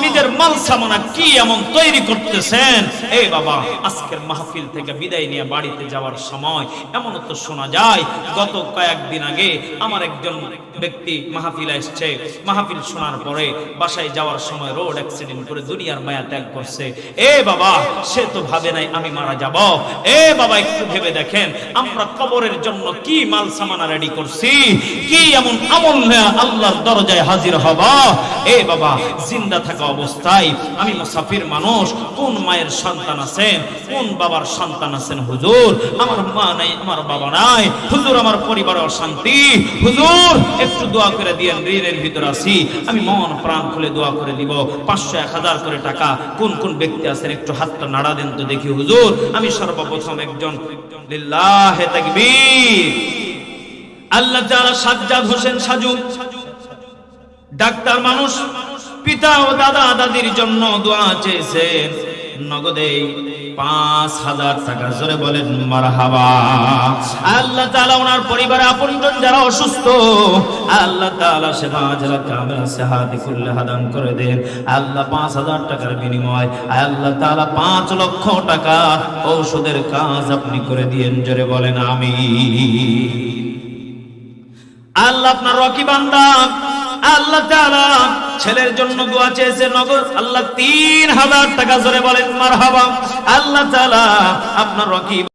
নিজের মাল সামানা কি এমন তৈরি করতেছেন। এই বাবা, আজকের মাহফিল থেকে বিদায় নিয়ে বাড়িতে যাওয়ার সময় এমন তো শোনা যায়, গত কয়েকদিন আগে আমার একজন ব্যক্তি মাহফিলে এসেছে, মাহফিল শোনার পরে বাসায় যাওয়ার সময় রোড অ্যাক্সিডেন্ট করে দুনিয়ার মায়া ত্যাগ করছে। এ বাবা, সে তো ভাবে নাই আমি মারা যাব। এ বাবা, একটু ভেবে দেখেন আমরা কবরের জন্য কি মাল সামানা রেডি করছি, কি এমন আমল নিয়ে আল্লাহর দরজায় হাজির হব। এ বাবা, জিন্দা থাকা অবস্থায় আমি মুসাফির মানুষ, মানুষ কোন মায়ের সন্তান আছেন, কোন বাবার সন্তান আছেন? হুজুর আমার মা নাই, আমার বাবা নাই, হুজুর আমার পরিবারে অশান্তি, হুজুর একটু দোয়া করে দিয়েন, ঋণের ভিতর আছি, আমি মন প্রাণ খুলে দোয়া করে দিব, 500 1000 করে টাকা কোন কোন ব্যক্তি আছেন একটু হাতটা নাড়া দেন তো দেখি হুজুর। আমি সর্বপ্রথম একজন লিল্লাহে তাকবীর, আল্লাহ তাআলা সাজ্জাদ হোসেন সাজু ডাক্তার মানুষ, পিতা ও দাদা দাদির জন্য দোয়া চেয়েছেন, নগদে 5000 টাকা। জোরে বলেন মারহাবা। আল্লাহ তাআলা ওনার পরিবারে আপনজন যারা অসুস্থ, আল্লাহ তাআলা সেবা যারা কামেল সেহাতি কুল্লে হাদান করে দেন। আল্লাহ 5000 টাকার বিনিময় আল্লাহ তাআলা 5 লক্ষ টাকা ঔষধের কাজ আপনি করে দিয়েন। জোরে বলেন আমিন। আল্লাহ আপনার রকি বান্দা, আল্লাহ তাআলা ছেলের জন্য দোয়া চেয়েছে, নগদ আল্লাহ 3000 টাকা। জোরে বলেন মারহাবা। আল্লাহ তাআলা আপনার রকি